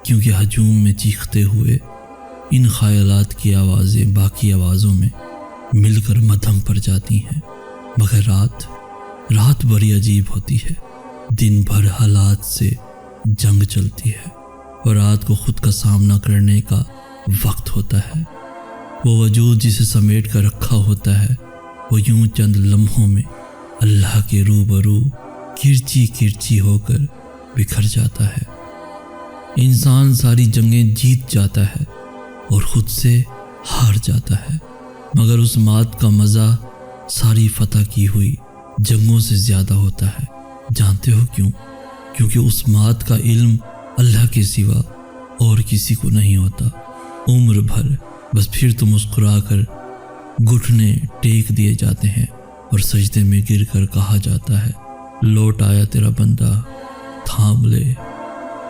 کیونکہ ہجوم میں چیختے ہوئے ان خیالات کی آوازیں باقی آوازوں میں مل کر مدھم پر جاتی ہیں، مگر رات بڑی عجیب ہوتی ہے، دن بھر حالات سے جنگ چلتی ہے اور رات کو خود کا سامنا کرنے کا وقت ہوتا ہے۔ وہ وجود جسے سمیٹ کر رکھا ہوتا ہے وہ یوں چند لمحوں میں اللہ کے روبرو کرچی کرچی ہو کر بکھر جاتا ہے۔ انسان ساری جنگیں جیت جاتا ہے اور خود سے ہار جاتا ہے، مگر اس مات کا مزہ ساری فتح کی ہوئی جنگوں سے زیادہ ہوتا ہے۔ جانتے ہو کیوں؟ کیونکہ اس مات کا علم اللہ کے سوا اور کسی کو نہیں ہوتا۔ عمر بھر بس پھر تو مسکرا کر گھٹنے ٹیک دیے جاتے ہیں اور سجدے میں گر کر کہا جاتا ہے، لوٹ آیا تیرا بندہ، تھام لے،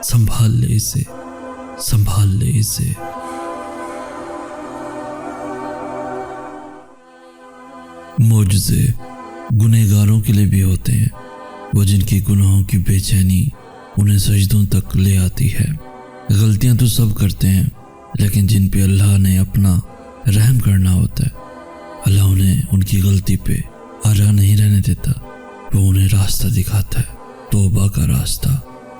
سنبھال لے اسے، سنبھال لے اسے۔ معجزے گنہگاروں کے لیے بھی ہوتے ہیں، وہ جن کے گناہوں کی بے چینی انہیں سجدوں تک لے آتی ہے۔ غلطیاں تو سب کرتے ہیں، لیکن جن پہ اللہ نے اپنا رحم کرنا ہوتا ہے۔ اللہ انہیں ان کی غلطی پہ آرا نہیں رہنے دیتا، وہ انہیں راستہ دکھاتا ہے، توبہ کا راستہ،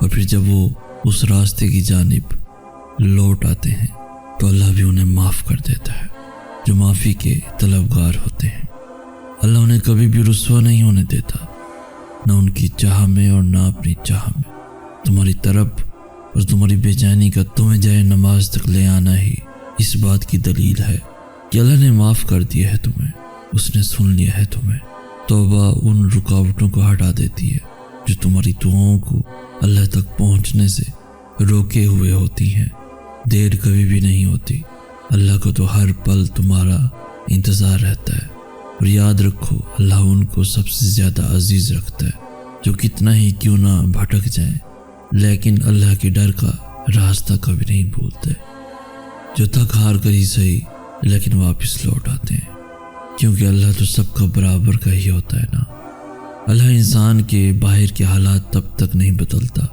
اور پھر جب وہ اس راستے کی جانب لوٹ آتے ہیں تو اللہ بھی انہیں معاف کر دیتا ہے، جو معافی کے طلبگار ہوتے ہیں۔ اللہ انہیں کبھی بھی رسوا نہیں ہونے دیتا، نہ ان کی چاہ میں اور نہ اپنی چاہ میں۔ تمہاری طرف اور تمہاری بے چینی کا تمہیں جائے نماز تک لے آنا ہی اس بات کی دلیل ہے کہ اللہ نے معاف کر دیا ہے تمہیں، اس نے سن لیا ہے تمہیں۔ توبہ ان رکاوٹوں کو ہٹا دیتی ہے جو تمہاری دعاؤں کو اللہ تک پہنچنے سے روکے ہوئے ہوتی ہیں۔ دیر کبھی بھی نہیں ہوتی، اللہ کو تو ہر پل تمہارا انتظار رہتا ہے، اور یاد رکھو اللہ ان کو سب سے زیادہ عزیز رکھتا ہے جو کتنا ہی کیوں نہ بھٹک جائیں لیکن اللہ کے ڈر کا راستہ کبھی نہیں بھولتے، جو تھک ہار کر ہی صحیح لیکن واپس لوٹ آتے ہیں، کیونکہ اللہ تو سب کا برابر کا ہی ہوتا ہے نا۔ اللہ انسان کے باہر کے حالات تب تک نہیں بدلتا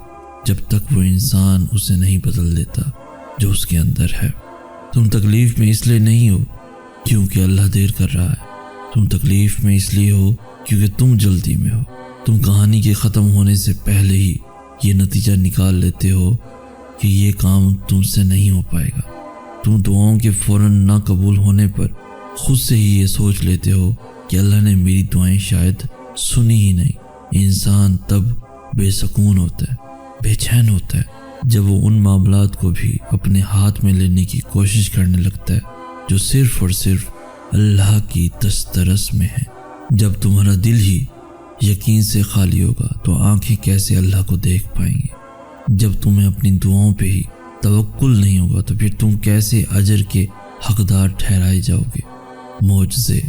جب تک وہ انسان اسے نہیں بدل دیتا جو اس کے اندر ہے۔ تم تکلیف میں اس لیے نہیں ہو کیونکہ اللہ دیر کر رہا ہے، تم تکلیف میں اس لیے ہو کیونکہ تم جلدی میں ہو۔ تم کہانی کے ختم ہونے سے پہلے ہی یہ نتیجہ نکال لیتے ہو کہ یہ کام تم سے نہیں ہو پائے گا۔ تم دعاؤں کے فوراً نہ قبول ہونے پر خود سے ہی یہ سوچ لیتے ہو کہ اللہ نے میری دعائیں شاید سنی ہی نہیں۔ انسان تب بے سکون ہوتا ہے، بے چین ہوتا ہے جب وہ ان معاملات کو بھی اپنے ہاتھ میں لینے کی کوشش کرنے لگتا ہے جو صرف اور صرف اللہ کی دسترس میں ہے۔ جب تمہارا دل ہی یقین سے خالی ہوگا تو آنکھیں کیسے اللہ کو دیکھ پائیں گے؟ جب تمہیں اپنی دعاؤں پہ ہی توکل نہیں ہوگا تو پھر تم کیسے اجر کے حقدار ٹھہرائے جاؤ گے؟ معجزے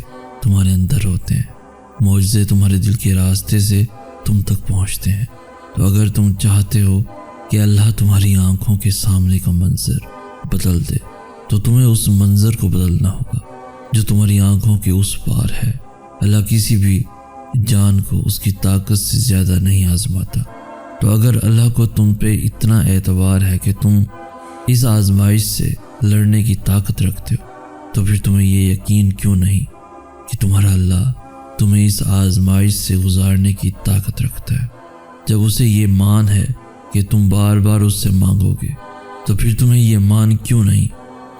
تمہارے اندر ہوتے ہیں، معجزے تمہارے دل کے راستے سے تم تک پہنچتے ہیں۔ تو اگر تم چاہتے ہو کہ اللہ تمہاری آنکھوں کے سامنے کا منظر بدل دے تو تمہیں اس منظر کو بدلنا ہوگا جو تمہاری آنکھوں کے اس پار ہے۔ اللہ کسی بھی جان کو اس کی طاقت سے زیادہ نہیں آزماتا۔ تو اگر اللہ کو تم پہ اتنا اعتبار ہے کہ تم اس آزمائش سے لڑنے کی طاقت رکھتے ہو تو پھر تمہیں یہ یقین کیوں نہیں کہ تمہارا اللہ تمہیں اس آزمائش سے گزارنے کی طاقت رکھتا ہے؟ جب اسے یہ مان ہے کہ تم بار بار اس سے مانگو گے تو پھر تمہیں یہ مان کیوں نہیں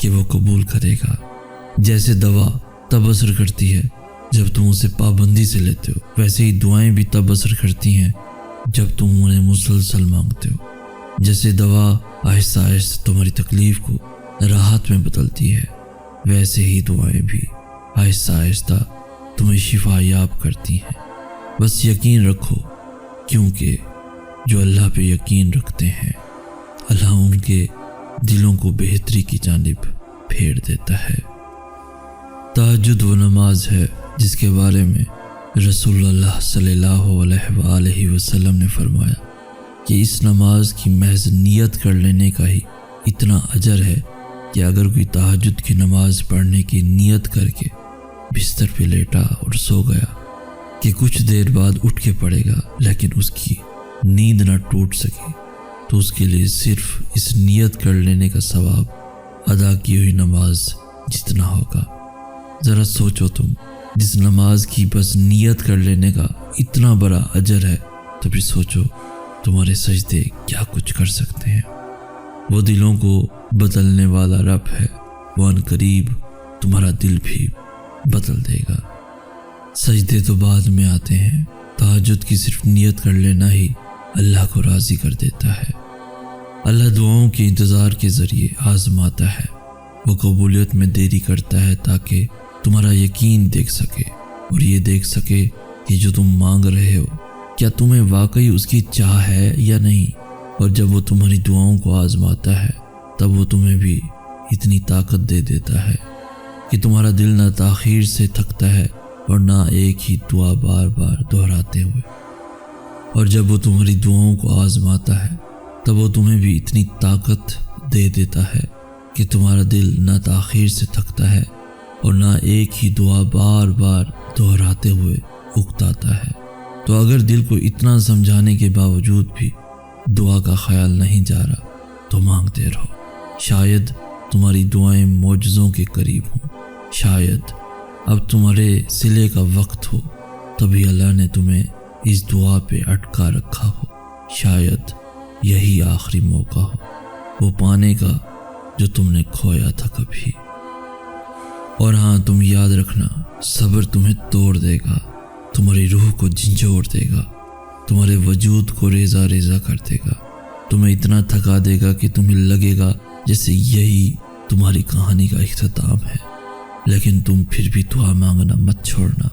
کہ وہ قبول کرے گا؟ جیسے دوا تب اثر کرتی ہے جب تم اسے پابندی سے لیتے ہو، ویسے ہی دعائیں بھی تب اثر کرتی ہیں جب تم انہیں مسلسل مانگتے ہو۔ جیسے دوا آہستہ آہستہ تمہاری تکلیف کو راحت میں بدلتی ہے، ویسے ہی دعائیں بھی آہستہ آہستہ تمہیں شفا یاب کرتی ہیں۔ بس یقین رکھو، کیونکہ جو اللہ پہ یقین رکھتے ہیں اللہ ان کے دلوں کو بہتری کی جانب پھیر دیتا ہے۔ تہجد وہ نماز ہے جس کے بارے میں رسول اللہ صلی اللہ علیہ وآلہ وسلم نے فرمایا کہ اس نماز کی محض نیت کر لینے کا ہی اتنا اجر ہے کہ اگر کوئی تہجد کی نماز پڑھنے کی نیت کر کے بستر پہ لیٹا اور سو گیا کہ کچھ دیر بعد اٹھ کے پڑے گا لیکن اس کی نیند نہ ٹوٹ سکی تو اس کے لیے صرف اس نیت کر لینے کا ثواب ادا کی ہوئی نماز جتنا ہوگا۔ ذرا سوچو، تم جس نماز کی بس نیت کر لینے کا اتنا بڑا اجر ہے تو پھر سوچو تمہارے سجدے کیا کچھ کر سکتے ہیں۔ وہ دلوں کو بدلنے والا رب ہے، وہ عنقریب تمہارا دل بھی بدل دے گا۔ سجدے تو بعد میں آتے ہیں، تہجد کی صرف نیت کر لینا ہی اللہ کو راضی کر دیتا ہے۔ اللہ دعاؤں کے انتظار کے ذریعے آزماتا ہے، وہ قبولیت میں دیری کرتا ہے تاکہ تمہارا یقین دیکھ سکے اور یہ دیکھ سکے کہ جو تم مانگ رہے ہو کیا تمہیں واقعی اس کی چاہ ہے یا نہیں۔ اور جب وہ تمہاری دعاؤں کو آزماتا ہے تب وہ تمہیں بھی اتنی طاقت دے دیتا ہے کہ تمہارا دل نہ تاخیر سے تھکتا ہے اور نہ ایک ہی دعا بار بار دہراتے ہوئے۔ اور جب وہ تمہاری دعاؤں کو آزماتا ہے تب وہ تمہیں بھی اتنی طاقت دے دیتا ہے کہ تمہارا دل نہ تاخیر سے تھکتا ہے اور نہ ایک ہی دعا بار بار دہراتے ہوئے اکتاتا ہے۔ تو اگر دل کو اتنا سمجھانے کے باوجود بھی دعا کا خیال نہیں جا رہا تو مانگتے رہو، شاید تمہاری دعائیں معجزوں کے قریب ہوں۔ شاید اب تمہارے صلے کا وقت ہو، تبھی اللہ نے تمہیں اس دعا پہ اٹکا رکھا ہو۔ شاید یہی آخری موقع ہو وہ پانے کا جو تم نے کھویا تھا کبھی۔ اور ہاں، تم یاد رکھنا، صبر تمہیں توڑ دے گا، تمہاری روح کو جھنجھوڑ دے گا، تمہارے وجود کو ریزہ ریزہ کر دے گا، تمہیں اتنا تھکا دے گا کہ تمہیں لگے گا جیسے یہی تمہاری کہانی کا اختتام ہے۔ لیکن تم پھر بھی دعا مانگنا مت چھوڑنا،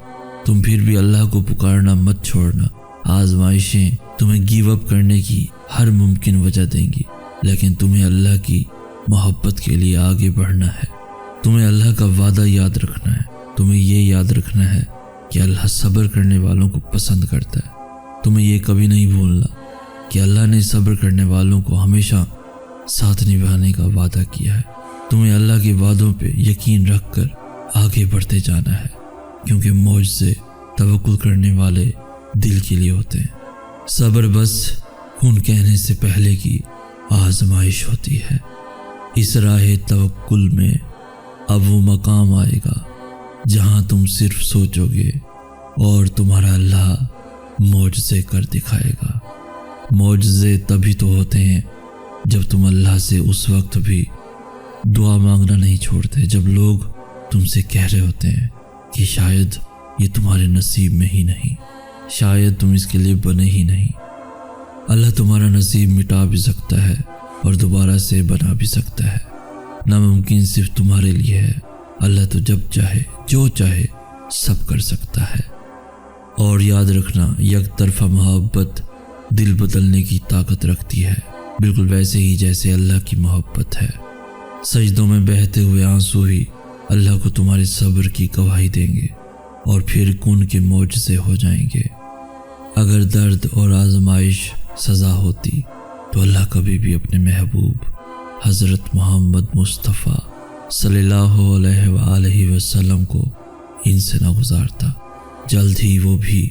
تم پھر بھی اللہ کو پکارنا مت چھوڑنا۔ آزمائشیں تمہیں گیو اپ کرنے کی ہر ممکن وجہ دیں گی، لیکن تمہیں اللہ کی محبت کے لیے آگے بڑھنا ہے۔ تمہیں اللہ کا وعدہ یاد رکھنا ہے، تمہیں یہ یاد رکھنا ہے کہ اللہ صبر کرنے والوں کو پسند کرتا ہے۔ تمہیں یہ کبھی نہیں بھولنا کہ اللہ نے صبر کرنے والوں کو ہمیشہ ساتھ نبھانے کا وعدہ کیا ہے۔ تمہیں اللہ کے وعدوں پہ یقین رکھ کر آگے بڑھتے جانا ہے، کیونکہ معجزے توکل کرنے والے دل کے لیے ہوتے ہیں۔ صبر بس خون کہنے سے پہلے کی آزمائش ہوتی ہے۔ اس راہ توکل میں اب وہ مقام آئے گا جہاں تم صرف سوچو گے اور تمہارا اللہ معجزے کر دکھائے گا۔ معجزے تبھی تو ہوتے ہیں جب تم اللہ سے اس وقت بھی دعا مانگنا نہیں چھوڑتے جب لوگ تم سے کہہ رہے ہوتے ہیں کہ شاید یہ تمہارے نصیب میں ہی نہیں، شاید تم اس کے لیے بنے ہی نہیں۔ اللہ تمہارا نصیب مٹا بھی سکتا ہے اور دوبارہ سے بنا بھی سکتا ہے۔ ناممکن صرف تمہارے لیے ہے۔ اللہ تو جب چاہے جو چاہے سب کر سکتا ہے۔ اور یاد رکھنا، یک طرفہ محبت دل بدلنے کی طاقت رکھتی ہے، بالکل ویسے ہی جیسے اللہ کی محبت ہے۔ سجدوں میں بہتے ہوئے آنسو ہی اللہ کو تمہارے صبر کی گواہی دیں گے اور پھر کن کے معجزے ہو جائیں گے۔ اگر درد اور آزمائش سزا ہوتی تو اللہ کبھی بھی اپنے محبوب حضرت محمد مصطفیٰ صلی اللہ علیہ وآلہ وسلم کو ان سے نہ گزارتا۔ جلد ہی وہ بھی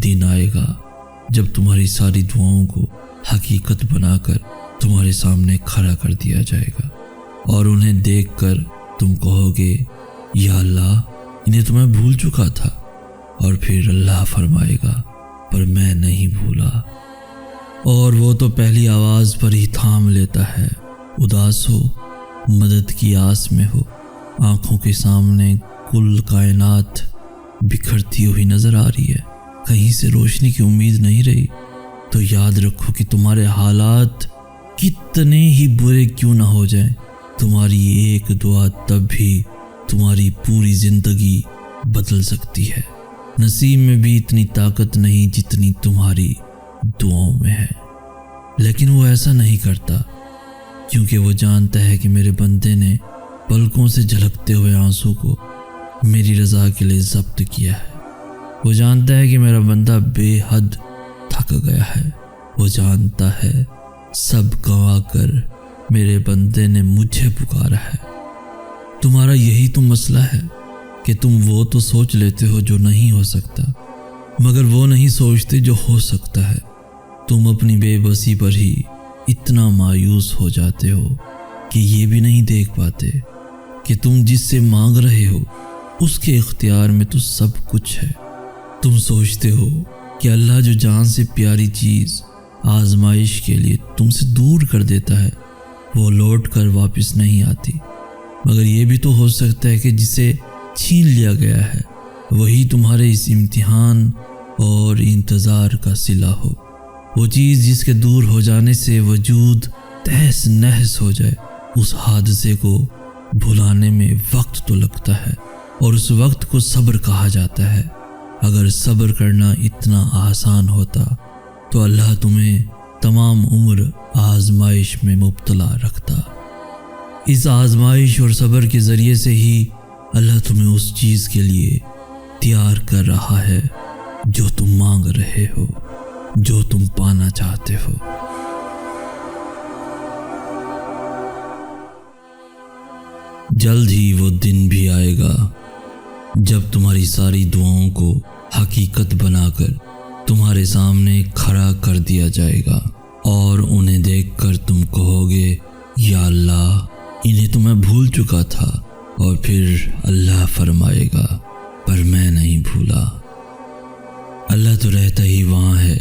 دن آئے گا جب تمہاری ساری دعاؤں کو حقیقت بنا کر تمہارے سامنے کھڑا کر دیا جائے گا، اور انہیں دیکھ کر تم کہو گے یا اللہ، انہیں تو میں بھول چکا تھا، اور پھر اللہ فرمائے گا پر میں نہیں بھولا۔ اور وہ تو پہلی آواز پر ہی تھام لیتا ہے۔ اداس ہو، مدد کی آس میں ہو، آنکھوں کے سامنے کل کائنات بکھرتی ہوئی نظر آ رہی ہے، کہیں سے روشنی کی امید نہیں رہی، تو یاد رکھو کہ تمہارے حالات کتنے ہی برے کیوں نہ ہو جائیں، تمہاری ایک دعا تب بھی تمہاری پوری زندگی بدل سکتی ہے۔ نصیب میں بھی اتنی طاقت نہیں جتنی تمہاری دعاؤں میں ہے، لیکن وہ ایسا نہیں کرتا، کیونکہ وہ جانتا ہے کہ میرے بندے نے پلکوں سے جھلکتے ہوئے آنسو کو میری رضا کے لیے ضبط کیا ہے۔ وہ جانتا ہے کہ میرا بندہ بے حد تھک گیا ہے۔ وہ جانتا ہے سب گنوا کر میرے بندے نے مجھے پکارا ہے۔ تمہارا یہی تو مسئلہ ہے کہ تم وہ تو سوچ لیتے ہو جو نہیں ہو سکتا، مگر وہ نہیں سوچتے جو ہو سکتا ہے۔ تم اپنی بے بسی پر ہی اتنا مایوس ہو جاتے ہو کہ یہ بھی نہیں دیکھ پاتے کہ تم جس سے مانگ رہے ہو اس کے اختیار میں تو سب کچھ ہے۔ تم سوچتے ہو کہ اللہ جو جان سے پیاری چیز آزمائش کے لیے تم سے دور کر دیتا ہے وہ لوٹ کر واپس نہیں آتی، مگر یہ بھی تو ہو سکتا ہے کہ جسے چھین لیا گیا ہے وہی تمہارے اس امتحان اور انتظار کا صلہ ہو، وہ چیز جس کے دور ہو جانے سے وجود تہس نہس ہو جائے۔ اس حادثے کو بھلانے میں وقت تو لگتا ہے، اور اس وقت کو صبر کہا جاتا ہے۔ اگر صبر کرنا اتنا آسان ہوتا تو اللہ تمہیں تمام عمر آزمائش میں مبتلا رکھتا۔ اس آزمائش اور صبر کے ذریعے سے ہی اللہ تمہیں اس چیز کے لیے تیار کر رہا ہے جو تم مانگ رہے ہو، جو تم پانا چاہتے ہو۔ جلد ہی وہ دن بھی آئے گا جب تمہاری ساری دعاؤں کو حقیقت بنا کر تمہارے سامنے کھڑا کر دیا جائے گا، اور انہیں دیکھ کر تم کہو گے یا اللہ، انہیں تو میں بھول چکا تھا، اور پھر اللہ فرمائے گا پر میں نہیں بھولا۔ اللہ تو رہتا ہی وہاں ہے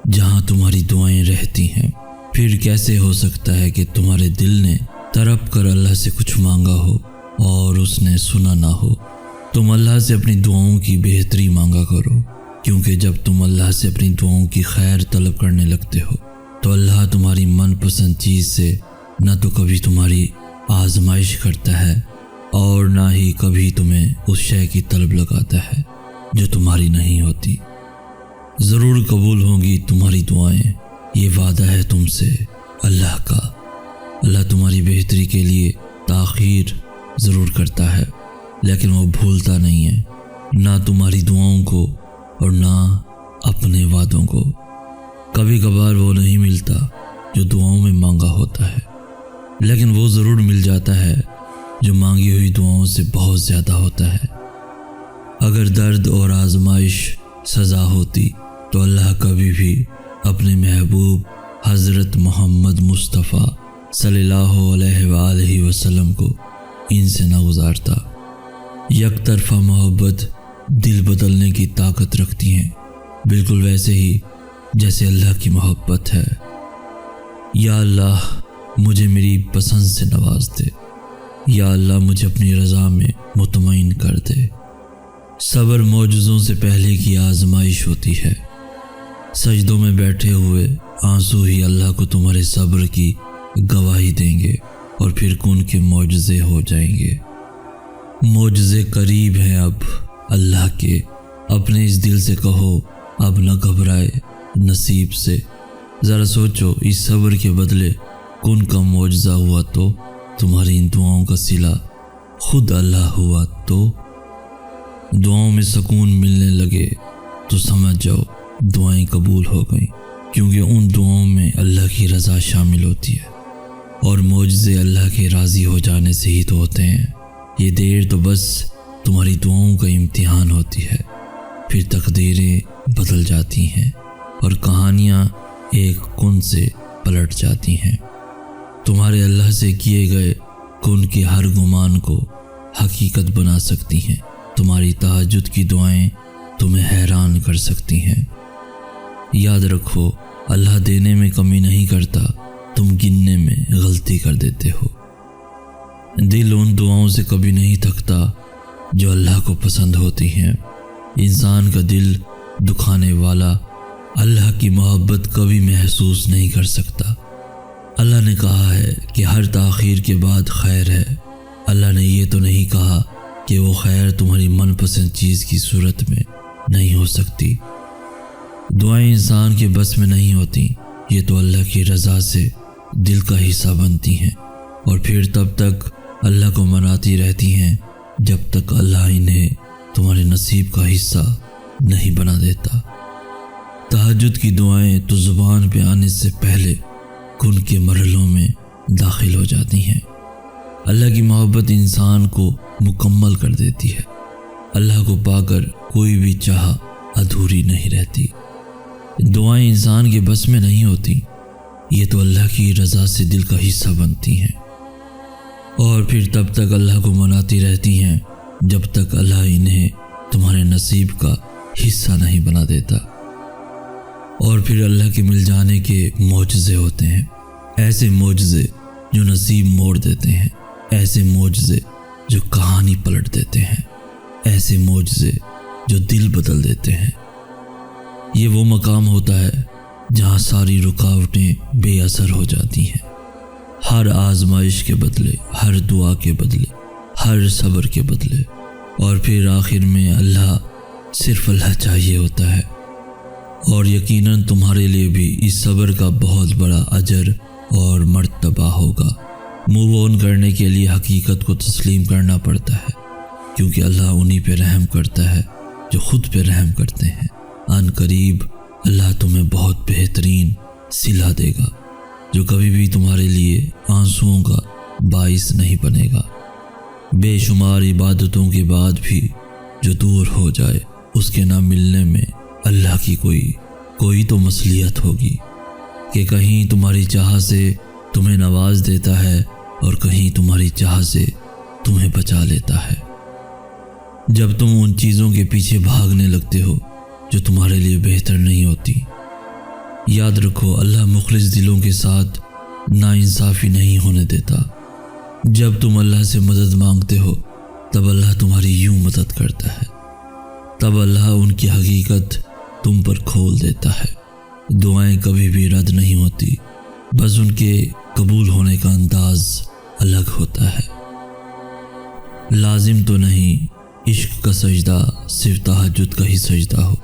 جہاں تمہاری دعائیں رہتی ہیں، پھر کیسے ہو سکتا ہے کہ تمہارے دل نے تڑپ کر اللہ سے کچھ مانگا ہو اور اس نے سنا نہ ہو۔ تم اللہ سے اپنی دعاؤں کی بہتری مانگا کرو، کیونکہ جب تم اللہ سے اپنی دعاؤں کی خیر طلب کرنے لگتے ہو تو اللہ تمہاری من پسند چیز سے نہ تو کبھی تمہاری آزمائش کرتا ہے اور نہ ہی کبھی تمہیں اس شے کی طلب لگاتا ہے جو تمہاری نہیں ہوتی۔ ضرور قبول ہوں گی تمہاری دعائیں، یہ وعدہ ہے تم سے اللہ کا۔ اللہ تمہاری بہتری کے لیے تاخیر ضرور کرتا ہے، لیکن وہ بھولتا نہیں ہے، نہ تمہاری دعاؤں کو اور نہ اپنے وعدوں کو۔ کبھی کبھار وہ نہیں ملتا جو دعاؤں میں مانگا ہوتا ہے، لیکن وہ ضرور مل جاتا ہے جو مانگی ہوئی دعاؤں سے بہت زیادہ ہوتا ہے۔ اگر درد اور آزمائش سزا ہوتی تو اللہ کبھی بھی اپنے محبوب حضرت محمد مصطفیٰ صلی اللہ علیہ وآلہ وسلم کو ان سے نہ گزارتا۔ یک طرفہ محبت دل بدلنے کی طاقت رکھتی ہیں، بالکل ویسے ہی جیسے اللہ کی محبت ہے۔ یا اللہ مجھے میری پسند سے نواز دے، یا اللہ مجھے اپنی رضا میں مطمئن کر دے۔ صبر معجزوں سے پہلے کی آزمائش ہوتی ہے۔ سجدوں میں بیٹھے ہوئے آنسو ہی اللہ کو تمہارے صبر کی گواہی دیں گے اور پھر کن کے معجزے ہو جائیں گے۔ معجزے قریب ہیں اب اللہ کے، اپنے اس دل سے کہو اب نہ گھبرائے نصیب سے۔ ذرا سوچو، اس صبر کے بدلے کن کا معجزہ ہوا تو تمہاری ان دعاؤں کا صلہ خود اللہ ہوا تو دعاؤں میں سکون ملنے لگے تو سمجھ جاؤ دعائیں قبول ہو گئیں، کیونکہ ان دعاؤں میں اللہ کی رضا شامل ہوتی ہے، اور معجزے اللہ کے راضی ہو جانے سے ہی تو ہوتے ہیں۔ یہ دیر تو بس تمہاری دعاؤں کا امتحان ہوتی ہے، پھر تقدیریں بدل جاتی ہیں اور کہانیاں ایک کن سے پلٹ جاتی ہیں۔ تمہارے اللہ سے کیے گئے کن کے ہر گمان کو حقیقت بنا سکتی ہیں۔ تمہاری تہجد کی دعائیں تمہیں حیران کر سکتی ہیں۔ یاد رکھو، اللہ دینے میں کمی نہیں کرتا، تم گننے میں غلطی کر دیتے ہو۔ دل ان دعاؤں سے کبھی نہیں تھکتا جو اللہ کو پسند ہوتی ہیں۔ انسان کا دل دکھانے والا اللہ کی محبت کبھی محسوس نہیں کر سکتا۔ اللہ نے کہا ہے کہ ہر تاخیر کے بعد خیر ہے۔ اللہ نے یہ تو نہیں کہا کہ وہ خیر تمہاری من پسند چیز کی صورت میں نہیں ہو سکتی۔ دعائیں انسان کے بس میں نہیں ہوتی، یہ تو اللہ کی رضا سے دل کا حصہ بنتی ہیں، اور پھر تب تک اللہ کو مناتی رہتی ہیں جب تک اللہ انہیں تمہارے نصیب کا حصہ نہیں بنا دیتا۔ تہجد کی دعائیں تو زبان پہ آنے سے پہلے کن کے مرحلوں میں داخل ہو جاتی ہیں۔ اللہ کی محبت انسان کو مکمل کر دیتی ہے۔ اللہ کو پا کر کوئی بھی چاہ ادھوری نہیں رہتی۔ دعائیں انسان کے بس میں نہیں ہوتی، یہ تو اللہ کی رضا سے دل کا حصہ بنتی ہیں، اور پھر تب تک اللہ کو مناتی رہتی ہیں جب تک اللہ انہیں تمہارے نصیب کا حصہ نہیں بنا دیتا۔ اور پھر اللہ کے مل جانے کے معجزے ہوتے ہیں، ایسے معجزے جو نصیب موڑ دیتے ہیں، ایسے معجزے جو کہانی پلٹ دیتے ہیں، ایسے معجزے جو دل بدل دیتے ہیں۔ یہ وہ مقام ہوتا ہے جہاں ساری رکاوٹیں بے اثر ہو جاتی ہیں۔ ہر آزمائش کے بدلے، ہر دعا کے بدلے، ہر صبر کے بدلے، اور پھر آخر میں اللہ، صرف اللہ چاہیے ہوتا ہے۔ اور یقیناً تمہارے لیے بھی اس صبر کا بہت بڑا اجر اور مرتبہ ہوگا۔ موو آن کرنے کے لیے حقیقت کو تسلیم کرنا پڑتا ہے، کیونکہ اللہ انہی پہ رحم کرتا ہے جو خود پہ رحم کرتے ہیں۔ ان قریب اللہ تمہیں بہت بہترین صلہ دے گا جو کبھی بھی تمہارے لیے آنسوؤں کا باعث نہیں بنے گا۔ بے شمار عبادتوں کے بعد بھی جو دور ہو جائے، اس کے نہ ملنے میں اللہ کی کوئی تو مصلحت ہوگی، کہ کہیں تمہاری چاہ سے تمہیں نواز دیتا ہے اور کہیں تمہاری چاہ سے تمہیں بچا لیتا ہے۔ جب تم ان چیزوں کے پیچھے بھاگنے لگتے ہو جو تمہارے لیے بہتر نہیں ہوتی، یاد رکھو اللہ مخلص دلوں کے ساتھ ناانصافی نہیں ہونے دیتا۔ جب تم اللہ سے مدد مانگتے ہو تب اللہ تمہاری یوں مدد کرتا ہے، تب اللہ ان کی حقیقت تم پر کھول دیتا ہے۔ دعائیں کبھی بھی رد نہیں ہوتی، بس ان کے قبول ہونے کا انداز الگ ہوتا ہے۔ لازم تو نہیں عشق کا سجدہ صرف تہجد کا ہی سجدہ ہو،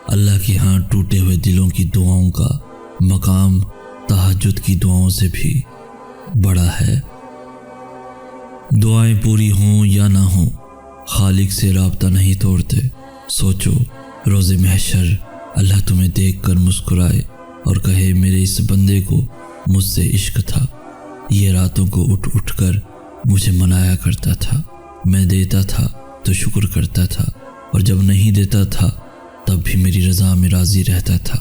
اللہ کے ہاں ٹوٹے ہوئے دلوں کی دعاؤں کا مقام تہجد کی دعاؤں سے بھی بڑا ہے۔ دعائیں پوری ہوں یا نہ ہوں، خالق سے رابطہ نہیں توڑتے۔ سوچو روز محشر اللہ تمہیں دیکھ کر مسکرائے اور کہے میرے اس بندے کو مجھ سے عشق تھا، یہ راتوں کو اٹھ اٹھ کر مجھے منایا کرتا تھا، میں دیتا تھا تو شکر کرتا تھا، اور جب نہیں دیتا تھا تب بھی میری رضا میں راضی رہتا تھا،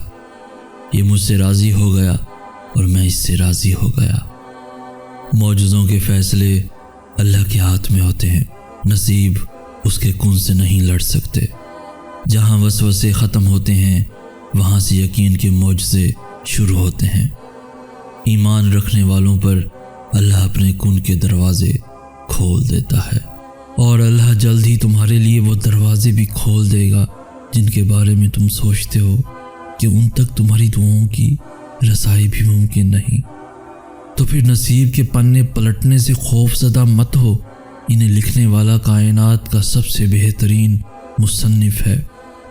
یہ مجھ سے راضی ہو گیا اور میں اس سے راضی ہو گیا۔ معجزوں کے فیصلے اللہ کے ہاتھ میں ہوتے ہیں، نصیب اس کے کن سے نہیں لڑ سکتے۔ جہاں وسوسے ختم ہوتے ہیں وہاں سے یقین کے معجزے شروع ہوتے ہیں۔ ایمان رکھنے والوں پر اللہ اپنے کن کے دروازے کھول دیتا ہے، اور اللہ جلد ہی تمہارے لیے وہ دروازے بھی کھول دے گا جن کے بارے میں تم سوچتے ہو کہ ان تک تمہاری دعاؤں کی رسائی بھی ممکن نہیں۔ تو پھر نصیب کے پنے پلٹنے سے خوف زدہ مت ہو، انہیں لکھنے والا کائنات کا سب سے بہترین مصنف ہے۔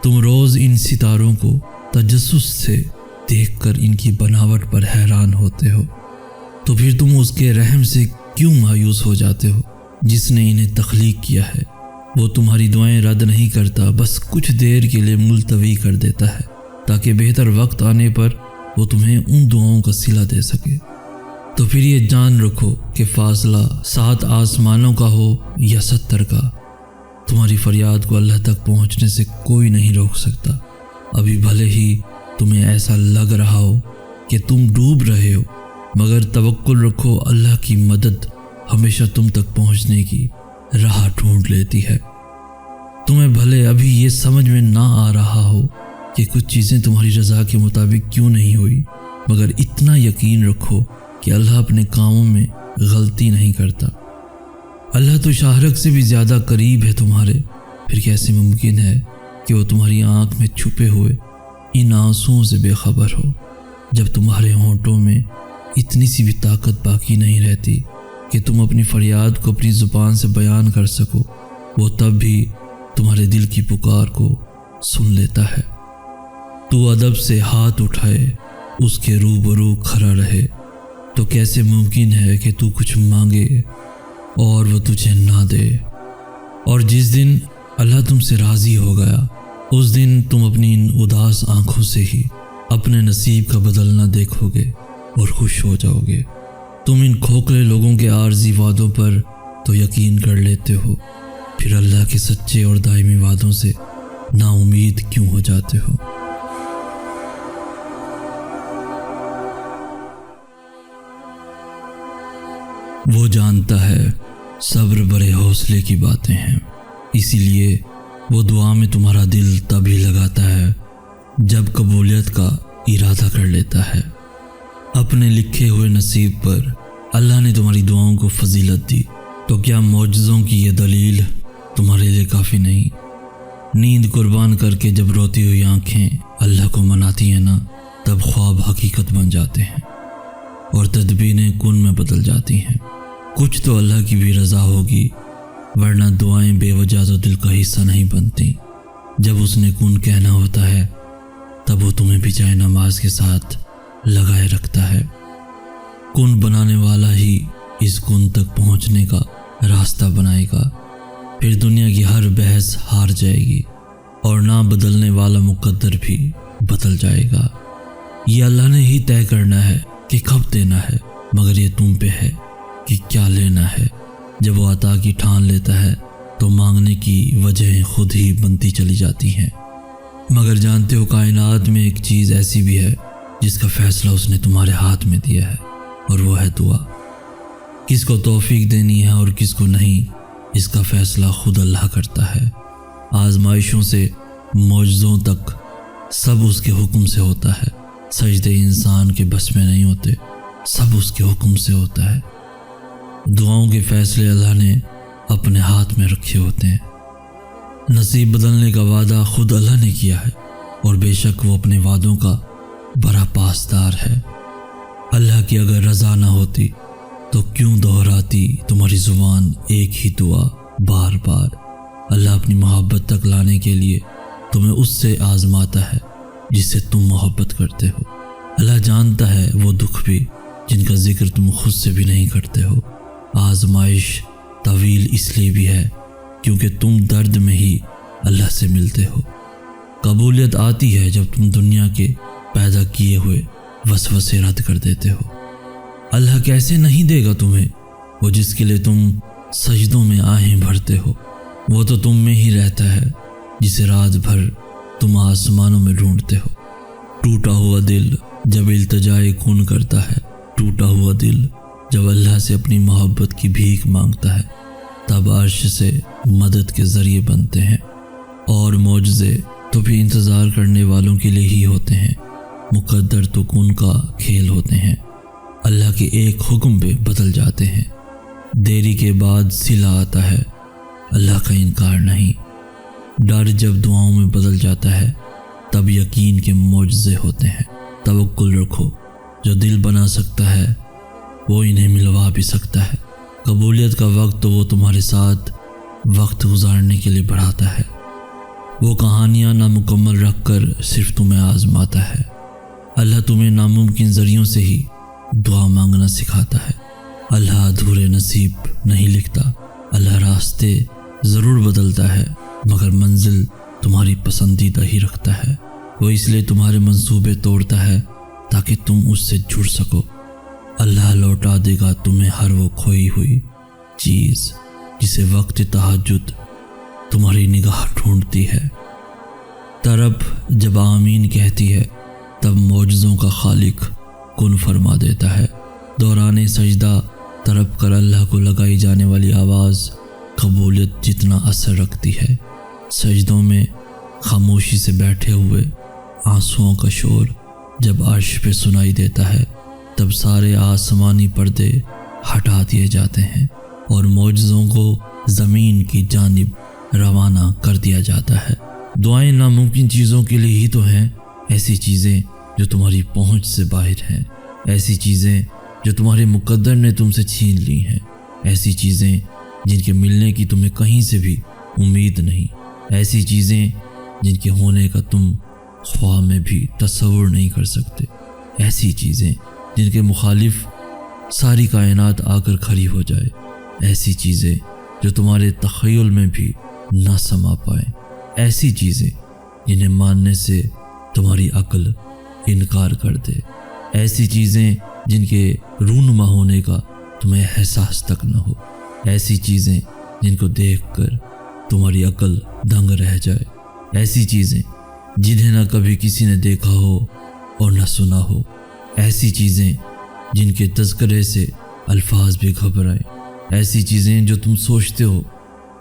تم روز ان ستاروں کو تجسس سے دیکھ کر ان کی بناوٹ پر حیران ہوتے ہو، تو پھر تم اس کے رحم سے کیوں مایوس ہو جاتے ہو جس نے انہیں تخلیق کیا ہے؟ وہ تمہاری دعائیں رد نہیں کرتا، بس کچھ دیر کے لیے ملتوی کر دیتا ہے تاکہ بہتر وقت آنے پر وہ تمہیں ان دعاؤں کا صلہ دے سکے۔ تو پھر یہ جان رکھو کہ فاصلہ 7 آسمانوں کا ہو یا 70 کا، تمہاری فریاد کو اللہ تک پہنچنے سے کوئی نہیں روک سکتا۔ ابھی بھلے ہی تمہیں ایسا لگ رہا ہو کہ تم ڈوب رہے ہو، مگر توکل رکھو، اللہ کی مدد ہمیشہ تم تک پہنچنے کی راہ ڈھونڈ لیتی ہے۔ تمہیں بھلے ابھی یہ سمجھ میں نہ آ رہا ہو کہ کچھ چیزیں تمہاری رضا کے مطابق کیوں نہیں ہوئی، مگر اتنا یقین رکھو کہ اللہ اپنے کاموں میں غلطی نہیں کرتا۔ اللہ تو شاہرگ سے بھی زیادہ قریب ہے تمہارے، پھر کیسے ممکن ہے کہ وہ تمہاری آنکھ میں چھپے ہوئے ان آنسوؤں سے بے خبر ہو؟ جب تمہارے ہونٹوں میں اتنی سی بھی طاقت باقی نہیں رہتی کہ تم اپنی فریاد کو اپنی زبان سے بیان کر سکو، وہ تب بھی تمہارے دل کی پکار کو سن لیتا ہے۔ تو ادب سے ہاتھ اٹھائے اس کے روبرو کھڑا رہے، تو کیسے ممکن ہے کہ تو کچھ مانگے اور وہ تجھے نہ دے؟ اور جس دن اللہ تم سے راضی ہو گیا اس دن تم اپنی ان اداس آنکھوں سے ہی اپنے نصیب کا بدلنا دیکھو گے اور خوش ہو جاؤ گے۔ تم ان کھوکھلے لوگوں کے عارضی وعدوں پر تو یقین کر لیتے ہو، پھر اللہ کے سچے اور دائمی وعدوں سے نا امید کیوں ہو جاتے ہو؟ وہ جانتا ہے صبر بڑے حوصلے کی باتیں ہیں، اسی لیے وہ دعا میں تمہارا دل تبھی لگاتا ہے جب قبولیت کا ارادہ کر لیتا ہے۔ اپنے لکھے ہوئے نصیب پر اللہ نے تمہاری دعاؤں کو فضیلت دی، تو کیا معجزوں کی یہ دلیل تمہارے لیے کافی نہیں؟ نیند قربان کر کے جب روتی ہوئی آنکھیں اللہ کو مناتی ہیں نا، تب خواب حقیقت بن جاتے ہیں اور تدبیریں کن میں بدل جاتی ہیں۔ کچھ تو اللہ کی بھی رضا ہوگی، ورنہ دعائیں بے وجہ تو دل کا حصہ نہیں بنتی۔ جب اس نے کن کہنا ہوتا ہے تب وہ تمہیں بھی جائے نماز کے ساتھ لگائے رکھتا ہے۔ کن بنانے والا ہی اس کن تک پہنچنے کا راستہ بنائے گا، پھر دنیا کی ہر بحث ہار جائے گی اور نہ بدلنے والا مقدر بھی بدل جائے گا۔ یہ اللہ نے ہی طے کرنا ہے کہ کب دینا ہے، مگر یہ تم پہ ہے کہ کیا لینا ہے۔ جب وہ عطا کی ٹھان لیتا ہے تو مانگنے کی وجہیں خود ہی بنتی چلی جاتی ہیں۔ مگر جانتے ہو کائنات میں ایک چیز ایسی بھی ہے جس کا فیصلہ اس نے تمہارے ہاتھ میں دیا ہے، اور وہ ہے دعا۔ کس کو توفیق دینی ہے اور کس کو نہیں، اس کا فیصلہ خود اللہ کرتا ہے۔ آزمائشوں سے معجزوں تک سب اس کے حکم سے ہوتا ہے۔ سجدے انسان کے بس میں نہیں ہوتے، سب اس کے حکم سے ہوتا ہے۔ دعاؤں کے فیصلے اللہ نے اپنے ہاتھ میں رکھے ہوتے ہیں۔ نصیب بدلنے کا وعدہ خود اللہ نے کیا ہے، اور بے شک وہ اپنے وعدوں کا بڑا پاسدار ہے۔ اللہ کی اگر رضا نہ ہوتی تو کیوں دہراتی تمہاری زبان ایک ہی دعا بار بار۔ اللہ اپنی محبت تک لانے کے لیے تمہیں اس سے آزماتا ہے جس سے تم محبت کرتے ہو۔ اللہ جانتا ہے وہ دکھ بھی جن کا ذکر تم خود سے بھی نہیں کرتے ہو۔ آزمائش طویل اس لیے بھی ہے کیونکہ تم درد میں ہی اللہ سے ملتے ہو۔ قبولیت آتی ہے جب تم دنیا کے پیدا کیے ہوئے وسوسے رد کر دیتے ہو۔ اللہ کیسے نہیں دے گا تمہیں وہ جس کے لیے تم سجدوں میں آہیں بھرتے ہو۔ وہ تو تم میں ہی رہتا ہے جسے رات بھر تم آسمانوں میں ڈھونڈتے ہو۔ ٹوٹا ہوا دل جب التجائے کن کرتا ہے، ٹوٹا ہوا دل جب اللہ سے اپنی محبت کی بھیک مانگتا ہے، تب عرش سے مدد کے ذریعے بنتے ہیں۔ اور معجزے تو بھی انتظار کرنے والوں کے لیے ہی ہوتے ہیں، مقدر تو کن کا کھیل ہوتے ہیں، اللہ کے ایک حکم پہ بدل جاتے ہیں۔ دیری کے بعد صلہ آتا ہے، اللہ کا انکار نہیں۔ ڈر جب دعاؤں میں بدل جاتا ہے تب یقین کے معجزے ہوتے ہیں۔ توکل رکھو، جو دل بنا سکتا ہے وہ انہیں ملوا بھی سکتا ہے۔ قبولیت کا وقت تو وہ تمہارے ساتھ وقت گزارنے کے لیے بڑھاتا ہے۔ وہ کہانیاں نامکمل رکھ کر صرف تمہیں آزماتا ہے۔ اللہ تمہیں ناممکن ذریعوں سے ہی دعا مانگنا سکھاتا ہے۔ اللہ ادھورے نصیب نہیں لکھتا۔ اللہ راستے ضرور بدلتا ہے مگر منزل تمہاری پسندیدہ ہی رکھتا ہے۔ وہ اس لیے تمہارے منصوبے توڑتا ہے تاکہ تم اس سے جڑ سکو۔ اللہ لوٹا دے گا تمہیں ہر وہ کھوئی ہوئی چیز جسے وقت تہجد تمہاری نگاہ ڈھونڈتی ہے۔ طرب جب آمین کہتی ہے تب معجزوں کا خالق کن فرما دیتا ہے۔ دوران سجدہ طرب کر اللہ کو لگائی جانے والی آواز قبولیت جتنا اثر رکھتی ہے۔ سجدوں میں خاموشی سے بیٹھے ہوئے آنسوؤں کا شور جب عرش پہ سنائی دیتا ہے تب سارے آسمانی پردے ہٹا دیے جاتے ہیں اور معجزوں کو زمین کی جانب روانہ کر دیا جاتا ہے۔ دعائیں ناممکن چیزوں کے لیے ہی تو ہیں، ایسی چیزیں جو تمہاری پہنچ سے باہر ہیں، ایسی چیزیں جو تمہارے مقدر نے تم سے چھین لی ہیں، ایسی چیزیں جن کے ملنے کی تمہیں کہیں سے بھی امید نہیں، ایسی چیزیں جن کے ہونے کا تم خواہ میں بھی تصور نہیں کر سکتے، ایسی چیزیں جن کے مخالف ساری کائنات آ کر کھڑی ہو جائے، ایسی چیزیں جو تمہارے تخیل میں بھی نہ سما پائیں، ایسی چیزیں جنہیں ماننے سے تمہاری عقل انکار کر دے، ایسی چیزیں جن کے رونما ہونے کا تمہیں احساس تک نہ ہو، ایسی چیزیں جن کو دیکھ کر تمہاری عقل دنگ رہ جائے، ایسی چیزیں جنہیں نہ کبھی کسی نے دیکھا ہو اور نہ سنا ہو، ایسی چیزیں جن کے تذکرے سے الفاظ بھی گھبرائیں، ایسی چیزیں جو تم سوچتے ہو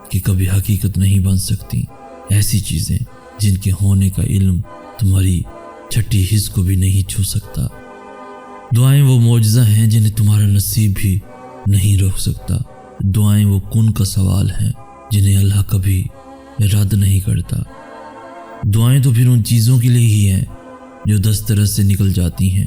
کہ کبھی حقیقت نہیں بن سکتی، ایسی چیزیں جن کے ہونے کا علم تمہاری چھٹی حس کو بھی نہیں چھو سکتا۔ دعائیں وہ معجزہ ہیں جنہیں تمہارا نصیب بھی نہیں روک سکتا۔ دعائیں وہ کن کا سوال ہیں جنہیں اللہ کبھی رد نہیں کرتا۔ دعائیں تو پھر ان چیزوں کے لیے ہی ہیں جو دسترس سے نکل جاتی ہیں،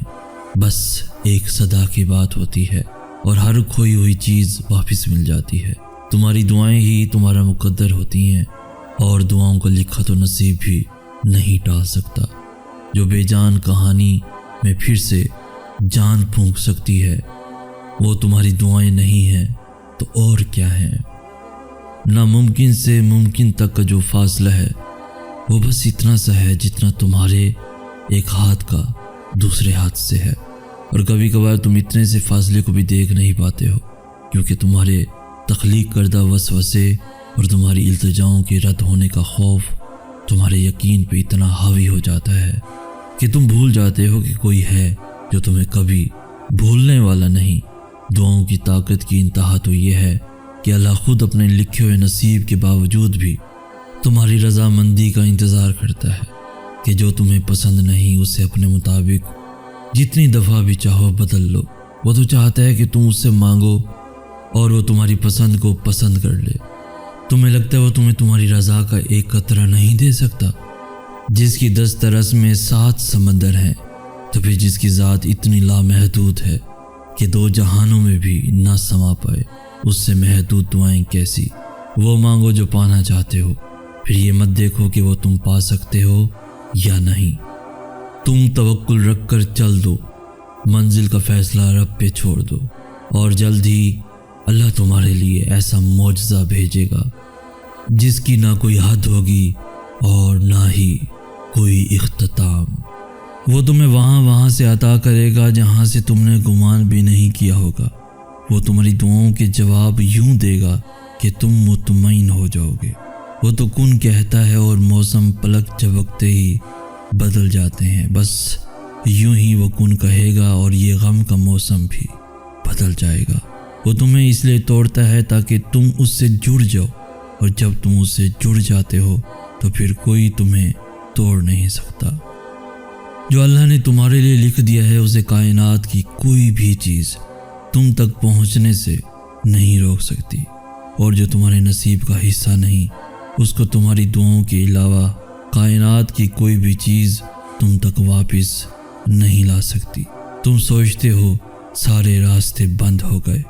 بس ایک صدا کی بات ہوتی ہے اور ہر کھوئی ہوئی چیز واپس مل جاتی ہے۔ تمہاری دعائیں ہی تمہارا مقدر ہوتی ہیں اور دعاؤں کا لکھا تو نصیب بھی نہیں ٹال سکتا۔ جو بے جان کہانی میں پھر سے جان پھونک سکتی ہے وہ تمہاری دعائیں نہیں ہیں تو اور کیا ہیں؟ ناممکن سے ممکن تک کا جو فاصلہ ہے وہ بس اتنا سا ہے جتنا تمہارے ایک ہاتھ کا دوسرے ہاتھ سے ہے، اور کبھی کبھار تم اتنے سے فاصلے کو بھی دیکھ نہیں پاتے ہو کیونکہ تمہارے تخلیق کردہ وسوسے اور تمہاری التجاؤں کے رد ہونے کا خوف تمہارے یقین پہ اتنا حاوی ہو جاتا ہے کہ تم بھول جاتے ہو کہ کوئی ہے جو تمہیں کبھی بھولنے والا نہیں۔ دعاؤں کی طاقت کی انتہا تو یہ ہے کہ اللہ خود اپنے لکھے ہوئے نصیب کے باوجود بھی تمہاری رضامندی کا انتظار کرتا ہے کہ جو تمہیں پسند نہیں اسے اپنے مطابق جتنی دفعہ بھی چاہو بدل لو۔ وہ تو چاہتا ہے کہ تم اس سے مانگو اور وہ تمہاری پسند کو پسند کر لے۔ تمہیں لگتا ہے وہ تمہیں تمہاری رضا کا ایک قطرہ نہیں دے سکتا؟ جس کی دسترس میں 7 سمندر ہیں، تو پھر جس کی ذات اتنی لامحدود ہے کہ 2 جہانوں میں بھی نہ سما پائے، اس سے محدود دعائیں کیسی؟ وہ مانگو جو پانا چاہتے ہو، پھر یہ مت دیکھو کہ وہ تم پا سکتے ہو یا نہیں۔ تم توکل رکھ کر چل دو، منزل کا فیصلہ رب پہ چھوڑ دو، اور جلد ہی اللہ تمہارے لیے ایسا معجزہ بھیجے گا جس کی نہ کوئی حد ہوگی اور نہ ہی کوئی اختتام۔ وہ تمہیں وہاں سے عطا کرے گا جہاں سے تم نے گمان بھی نہیں کیا ہوگا۔ وہ تمہاری دعاؤں کے جواب یوں دے گا کہ تم مطمئن ہو جاؤ گے۔ وہ تو کن کہتا ہے اور موسم پلک جھپکتے ہی بدل جاتے ہیں، بس یوں ہی وہ کن کہے گا اور یہ غم کا موسم بھی بدل جائے گا۔ وہ تمہیں اس لیے توڑتا ہے تاکہ تم اس سے جڑ جاؤ، اور جب تم اس سے جڑ جاتے ہو تو پھر کوئی تمہیں توڑ نہیں سکتا۔ جو اللہ نے تمہارے لیے لکھ دیا ہے اسے کائنات کی کوئی بھی چیز تم تک پہنچنے سے نہیں روک سکتی، اور جو تمہارے نصیب کا حصہ نہیں اس کو تمہاری دعاؤں کے علاوہ کائنات کی کوئی بھی چیز تم تک واپس نہیں لا سکتی۔ تم سوچتے ہو سارے راستے بند ہو گئے،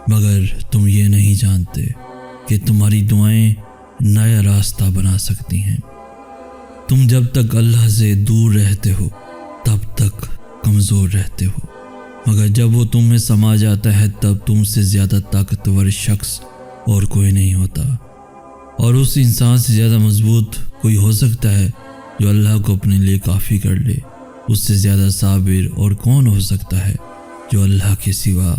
مگر تم یہ نہیں جانتے کہ تمہاری دعائیں نیا راستہ بنا سکتی ہیں۔ تم جب تک اللہ سے دور رہتے ہو تب تک کمزور رہتے ہو، مگر جب وہ تم میں سما جاتا ہے تب تم سے زیادہ طاقتور شخص اور کوئی نہیں ہوتا، اور اس انسان سے زیادہ مضبوط کوئی ہو سکتا ہے جو اللہ کو اپنے لیے کافی کر لے۔ اس سے زیادہ صابر اور کون ہو سکتا ہے جو اللہ کے سوا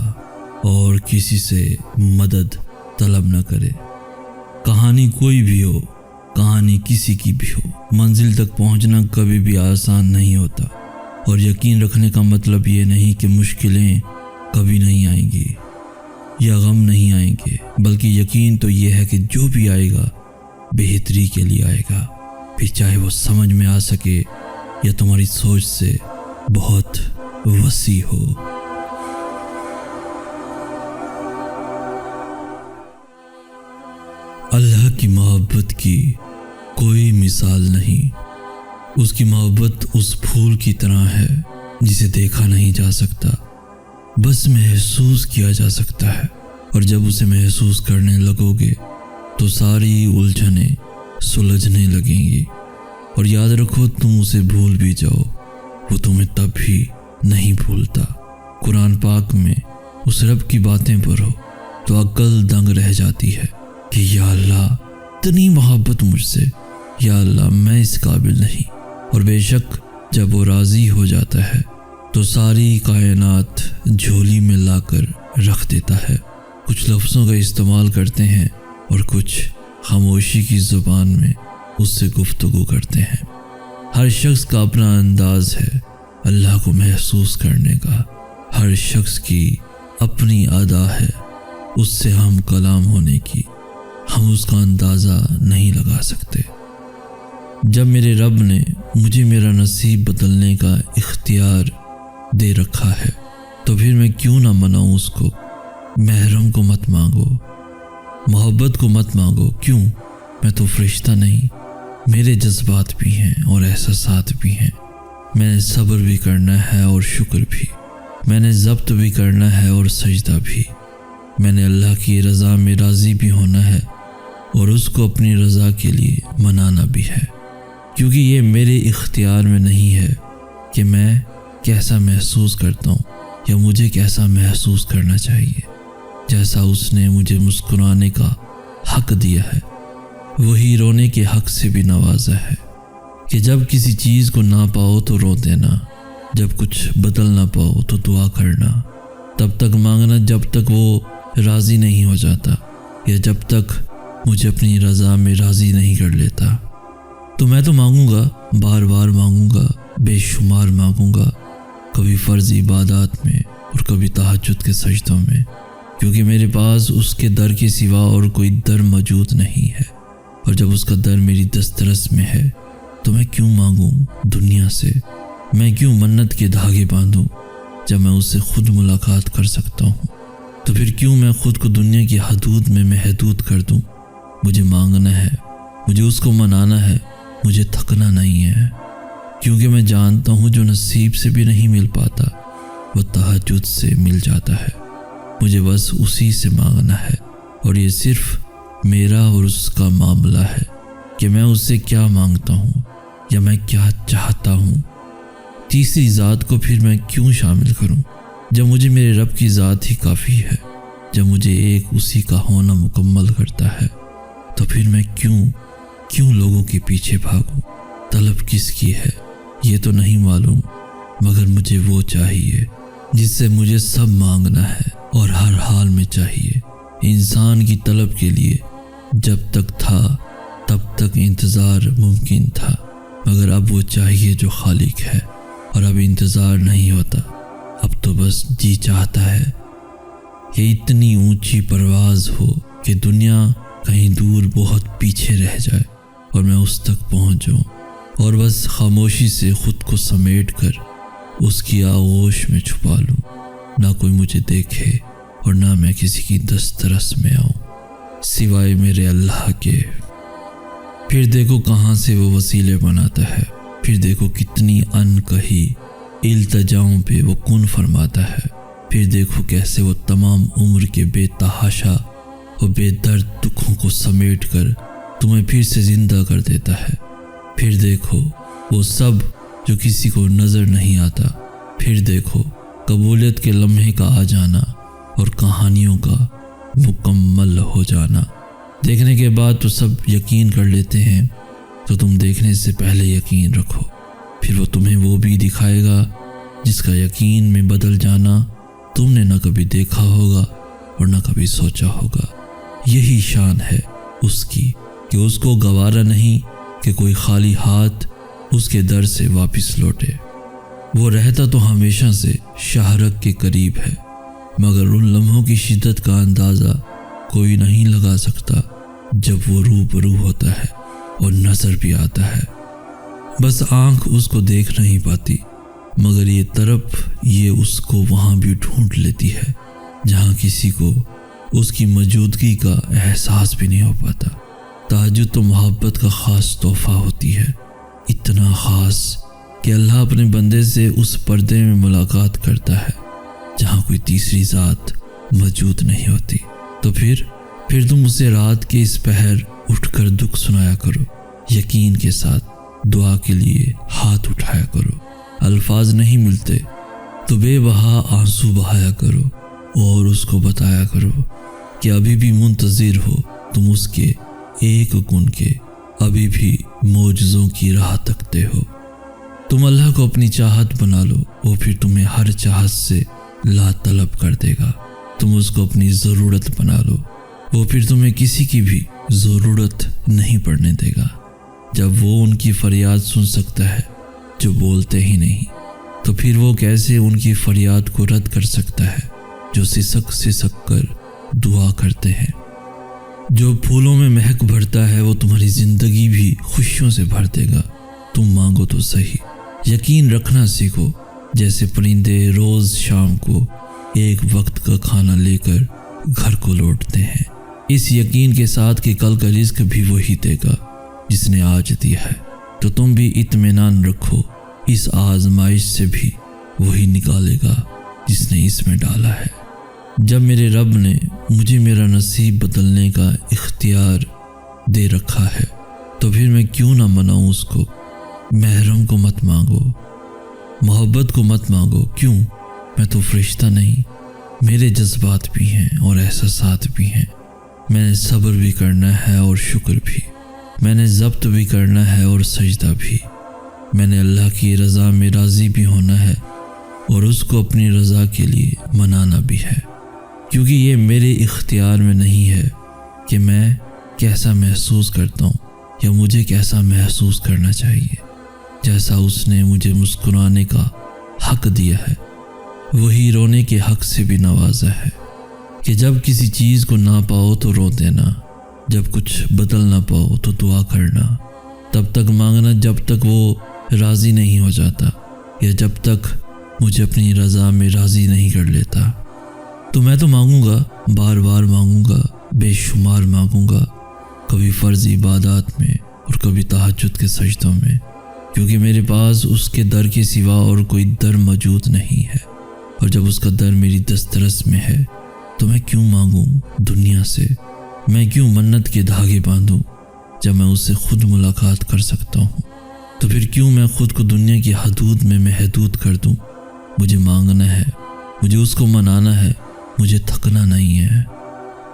اور کسی سے مدد طلب نہ کرے۔ کہانی کوئی بھی ہو، کہانی کسی کی بھی ہو، منزل تک پہنچنا کبھی بھی آسان نہیں ہوتا، اور یقین رکھنے کا مطلب یہ نہیں کہ مشکلیں کبھی نہیں آئیں گی یا غم نہیں آئیں گے، بلکہ یقین تو یہ ہے کہ جو بھی آئے گا بہتری کے لیے آئے گا، پھر چاہے وہ سمجھ میں آ سکے یا تمہاری سوچ سے بہت وسیع ہو۔ اللہ کی محبت کی کوئی مثال نہیں۔ اس کی محبت اس پھول کی طرح ہے جسے دیکھا نہیں جا سکتا، بس محسوس کیا جا سکتا ہے، اور جب اسے محسوس کرنے لگو گے تو ساری الجھنیں سلجھنے لگیں گی، اور یاد رکھو تم اسے بھول بھی جاؤ وہ تمہیں تب بھی نہیں بھولتا۔ قرآن پاک میں اس رب کی باتیں پڑھو تو عقل دنگ رہ جاتی ہے کہ یا اللہ اتنی محبت مجھ سے، یا اللہ میں اس قابل نہیں، اور بے شک جب وہ راضی ہو جاتا ہے تو ساری کائنات جھولی میں لا کر رکھ دیتا ہے۔ کچھ لفظوں کا استعمال کرتے ہیں اور کچھ خاموشی کی زبان میں اس سے گفتگو کرتے ہیں۔ ہر شخص کا اپنا انداز ہے اللہ کو محسوس کرنے کا، ہر شخص کی اپنی ادا ہے اس سے ہم کلام ہونے کی، ہم اس کا اندازہ نہیں لگا سکتے۔ جب میرے رب نے مجھے میرا نصیب بدلنے کا اختیار دے رکھا ہے تو پھر میں کیوں نہ مناؤں اس کو۔ محرم کو مت مانگو، محبت کو مت مانگو، کیوں؟ میں تو فرشتہ نہیں، میرے جذبات بھی ہیں اور احساسات بھی ہیں، میں نے صبر بھی کرنا ہے اور شکر بھی، میں نے ضبط بھی کرنا ہے اور سجدہ بھی، میں نے اللہ کی رضا میں راضی بھی ہونا ہے اور اس کو اپنی رضا کے لیے منانا بھی ہے، کیونکہ یہ میرے اختیار میں نہیں ہے کہ میں کیسا محسوس کرتا ہوں یا مجھے کیسا محسوس کرنا چاہیے۔ جیسا اس نے مجھے مسکرانے کا حق دیا ہے وہی رونے کے حق سے بھی نوازا ہے، کہ جب کسی چیز کو نہ پاؤ تو رو دینا، جب کچھ بدل نہ پاؤ تو دعا کرنا، تب تک مانگنا جب تک وہ راضی نہیں ہو جاتا یا جب تک مجھے اپنی رضا میں راضی نہیں کر لیتا۔ تو میں تو مانگوں گا، بار بار مانگوں گا، بے شمار مانگوں گا، کبھی فرض عبادات میں اور کبھی تہجد کے سجدوں میں، کیونکہ میرے پاس اس کے در کے سوا اور کوئی در موجود نہیں ہے، اور جب اس کا در میری دسترس میں ہے تو میں کیوں مانگوں دنیا سے؟ میں کیوں منت کے دھاگے باندھوں جب میں اس سے خود ملاقات کر سکتا ہوں؟ تو پھر کیوں میں خود کو دنیا کی حدود میں محدود کر دوں؟ مجھے مانگنا ہے، مجھے اس کو منانا ہے، مجھے تھکنا نہیں ہے، کیونکہ میں جانتا ہوں جو نصیب سے بھی نہیں مل پاتا وہ تہجد سے مل جاتا ہے۔ مجھے بس اسی سے مانگنا ہے، اور یہ صرف میرا اور اس کا معاملہ ہے کہ میں اس سے کیا مانگتا ہوں یا میں کیا چاہتا ہوں۔ تیسری ذات کو پھر میں کیوں شامل کروں جب مجھے میرے رب کی ذات ہی کافی ہے، جب مجھے ایک اسی کا ہونا مکمل کرتا ہے؟ تو پھر میں کیوں لوگوں کے پیچھے بھاگوں؟ طلب کس کی ہے یہ تو نہیں معلوم، مگر مجھے وہ چاہیے جس سے مجھے سب مانگنا ہے اور ہر حال میں چاہیے۔ انسان کی طلب کے لیے جب تک تھا تب تک انتظار ممکن تھا، مگر اب وہ چاہیے جو خالق ہے، اور اب انتظار نہیں ہوتا، اب تو بس جی چاہتا ہے کہ اتنی اونچی پرواز ہو کہ دنیا کہیں دور بہت پیچھے رہ جائے اور میں اس تک پہنچ جاؤں، اور بس خاموشی سے خود کو سمیٹ کر اس کی آغوش میں چھپا لوں، نہ کوئی مجھے دیکھے اور نہ میں کسی کی دسترس میں آؤں سوائے میرے اللہ کے۔ پھر دیکھو کہاں سے وہ وسیلے بناتا ہے، پھر دیکھو کتنی ان کہی التجاؤں پہ وہ کن فرماتا ہے، پھر دیکھو کیسے وہ تمام عمر کے بے تحاشا اور بے درد دکھوں کو سمیٹ کر تمہیں پھر سے زندہ کر دیتا ہے، پھر دیکھو وہ سب جو کسی کو نظر نہیں آتا، پھر دیکھو قبولیت کے لمحے کا آ جانا اور کہانیوں کا مکمل ہو جانا۔ دیکھنے کے بعد تو سب یقین کر لیتے ہیں، تو تم دیکھنے سے پہلے یقین رکھو، پھر وہ تمہیں وہ بھی دکھائے گا جس کا یقین میں بدل جانا تم نے نہ کبھی دیکھا ہوگا اور نہ کبھی سوچا ہوگا۔ یہی شان ہے اس کی کہ اس کو گوارا نہیں کہ کوئی خالی ہاتھ اس کے در سے واپس لوٹے۔ وہ رہتا تو ہمیشہ سے شاہرگ کے قریب ہے، مگر ان لمحوں کی شدت کا اندازہ کوئی نہیں لگا سکتا جب وہ روبرو ہوتا ہے اور نظر بھی آتا ہے۔ بس آنکھ اس کو دیکھ نہیں پاتی، مگر یہ طرف یہ اس کو وہاں بھی ڈھونڈ لیتی ہے جہاں کسی کو اس کی موجودگی کا احساس بھی نہیں ہو پاتا۔ تہجد تو محبت کا خاص تحفہ ہوتی ہے، اتنا خاص کہ اللہ اپنے بندے سے اس پردے میں ملاقات کرتا ہے جہاں کوئی تیسری ذات موجود نہیں ہوتی۔ تو پھر تم اسے رات کے اس پہر اٹھ کر دکھ سنایا کرو، یقین کے ساتھ دعا کے لیے ہاتھ اٹھایا کرو، الفاظ نہیں ملتے تو بے بہا آنسو بہایا کرو، اور اس کو بتایا کرو کہ ابھی بھی منتظر ہو تم اس کے ایک گن کے، ابھی بھی معجزوں کی راہ تکتے ہو۔ تم اللہ کو اپنی چاہت بنا لو، وہ پھر تمہیں ہر چاہت سے لا طلب کر دے گا۔ تم اس کو اپنی ضرورت بنا لو، وہ پھر تمہیں کسی کی بھی ضرورت نہیں پڑنے دے گا۔ جب وہ ان کی فریاد سن سکتا ہے جو بولتے ہی نہیں، تو پھر وہ کیسے ان کی فریاد کو رد کر سکتا ہے جو سسک کر دعا کرتے ہیں۔ جو پھولوں میں مہک بھرتا ہے وہ تمہاری زندگی بھی خوشیوں سے بھر دے گا۔ تم مانگو تو صحیح، یقین رکھنا سیکھو، جیسے پرندے روز شام کو ایک وقت کا کھانا لے کر گھر کو لوٹتے ہیں، اس یقین کے ساتھ کہ کل کا رزق بھی وہی دے گا جس نے آج دیا ہے۔ تو تم بھی اطمینان رکھو، اس آزمائش سے بھی وہی نکالے گا جس نے اس میں ڈالا ہے۔ جب میرے رب نے مجھے میرا نصیب بدلنے کا اختیار دے رکھا ہے تو پھر میں کیوں نہ مناؤں اس کو۔ محرم کو مت مانگو، محبت کو مت مانگو، کیوں؟ میں تو فرشتہ نہیں، میرے جذبات بھی ہیں اور احساسات بھی ہیں، میں نے صبر بھی کرنا ہے اور شکر بھی، میں نے ضبط بھی کرنا ہے اور سجدہ بھی، میں نے اللہ کی رضا میں راضی بھی ہونا ہے اور اس کو اپنی رضا کے لیے منانا بھی ہے، کیونکہ یہ میرے اختیار میں نہیں ہے کہ میں کیسا محسوس کرتا ہوں یا مجھے کیسا محسوس کرنا چاہیے۔ جیسا اس نے مجھے مسکرانے کا حق دیا ہے وہی رونے کے حق سے بھی نوازا ہے، کہ جب کسی چیز کو نہ پاؤ تو رو دینا، جب کچھ بدل نہ پاؤ تو دعا کرنا، تب تک مانگنا جب تک وہ راضی نہیں ہو جاتا، یا جب تک مجھے اپنی رضا میں راضی نہیں کر لیتا۔ تو میں تو مانگوں گا، بار بار مانگوں گا، بے شمار مانگوں گا، کبھی فرض عبادات میں اور کبھی تہجد کے سجدوں میں، کیونکہ میرے پاس اس کے در کے سوا اور کوئی در موجود نہیں ہے، اور جب اس کا در میری دسترس میں ہے تو میں کیوں مانگوں دنیا سے؟ میں کیوں منت کے دھاگے باندھوں جب میں اس سے خود ملاقات کر سکتا ہوں؟ تو پھر کیوں میں خود کو دنیا کی حدود میں محدود کر دوں؟ مجھے مانگنا ہے، مجھے اس کو منانا ہے، مجھے تھکنا نہیں ہے،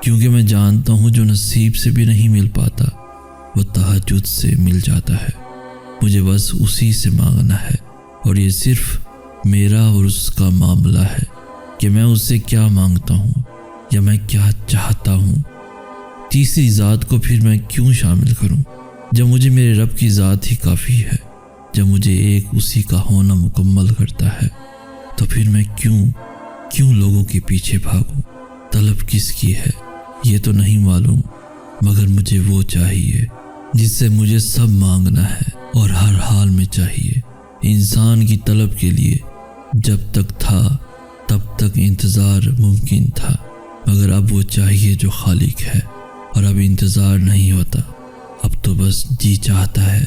کیونکہ میں جانتا ہوں جو نصیب سے بھی نہیں مل پاتا وہ تہجد سے مل جاتا ہے۔ مجھے بس اسی سے مانگنا ہے، اور یہ صرف میرا اور اس کا معاملہ ہے کہ میں اس سے کیا مانگتا ہوں یا میں کیا چاہتا ہوں۔ تیسری ذات کو پھر میں کیوں شامل کروں جب مجھے میرے رب کی ذات ہی کافی ہے، جب مجھے ایک اسی کا ہونا مکمل کرتا ہے؟ تو پھر میں کیوں لوگوں کے پیچھے بھاگوں؟ طلب کس کی ہے یہ تو نہیں معلوم، مگر مجھے وہ چاہیے جس سے مجھے سب مانگنا ہے اور ہر حال میں چاہیے۔ انسان کی طلب کے لیے جب تک تھا تب تک انتظار ممکن تھا، مگر اب وہ چاہیے جو خالق ہے، اور اب انتظار نہیں ہوتا، اب تو بس جی چاہتا ہے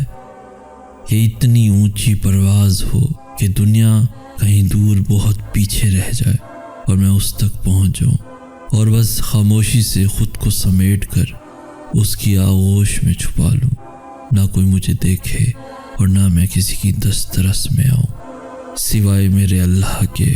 کہ اتنی اونچی پرواز ہو کہ دنیا کہیں دور بہت پیچھے رہ جائے اور میں اس تک پہنچ جاؤں، اور بس خاموشی سے خود کو سمیٹ کر اس کی آغوش میں چھپا لوں، نہ کوئی مجھے دیکھے اور نہ میں کسی کی دسترس میں آؤں سوائے میرے اللہ کے۔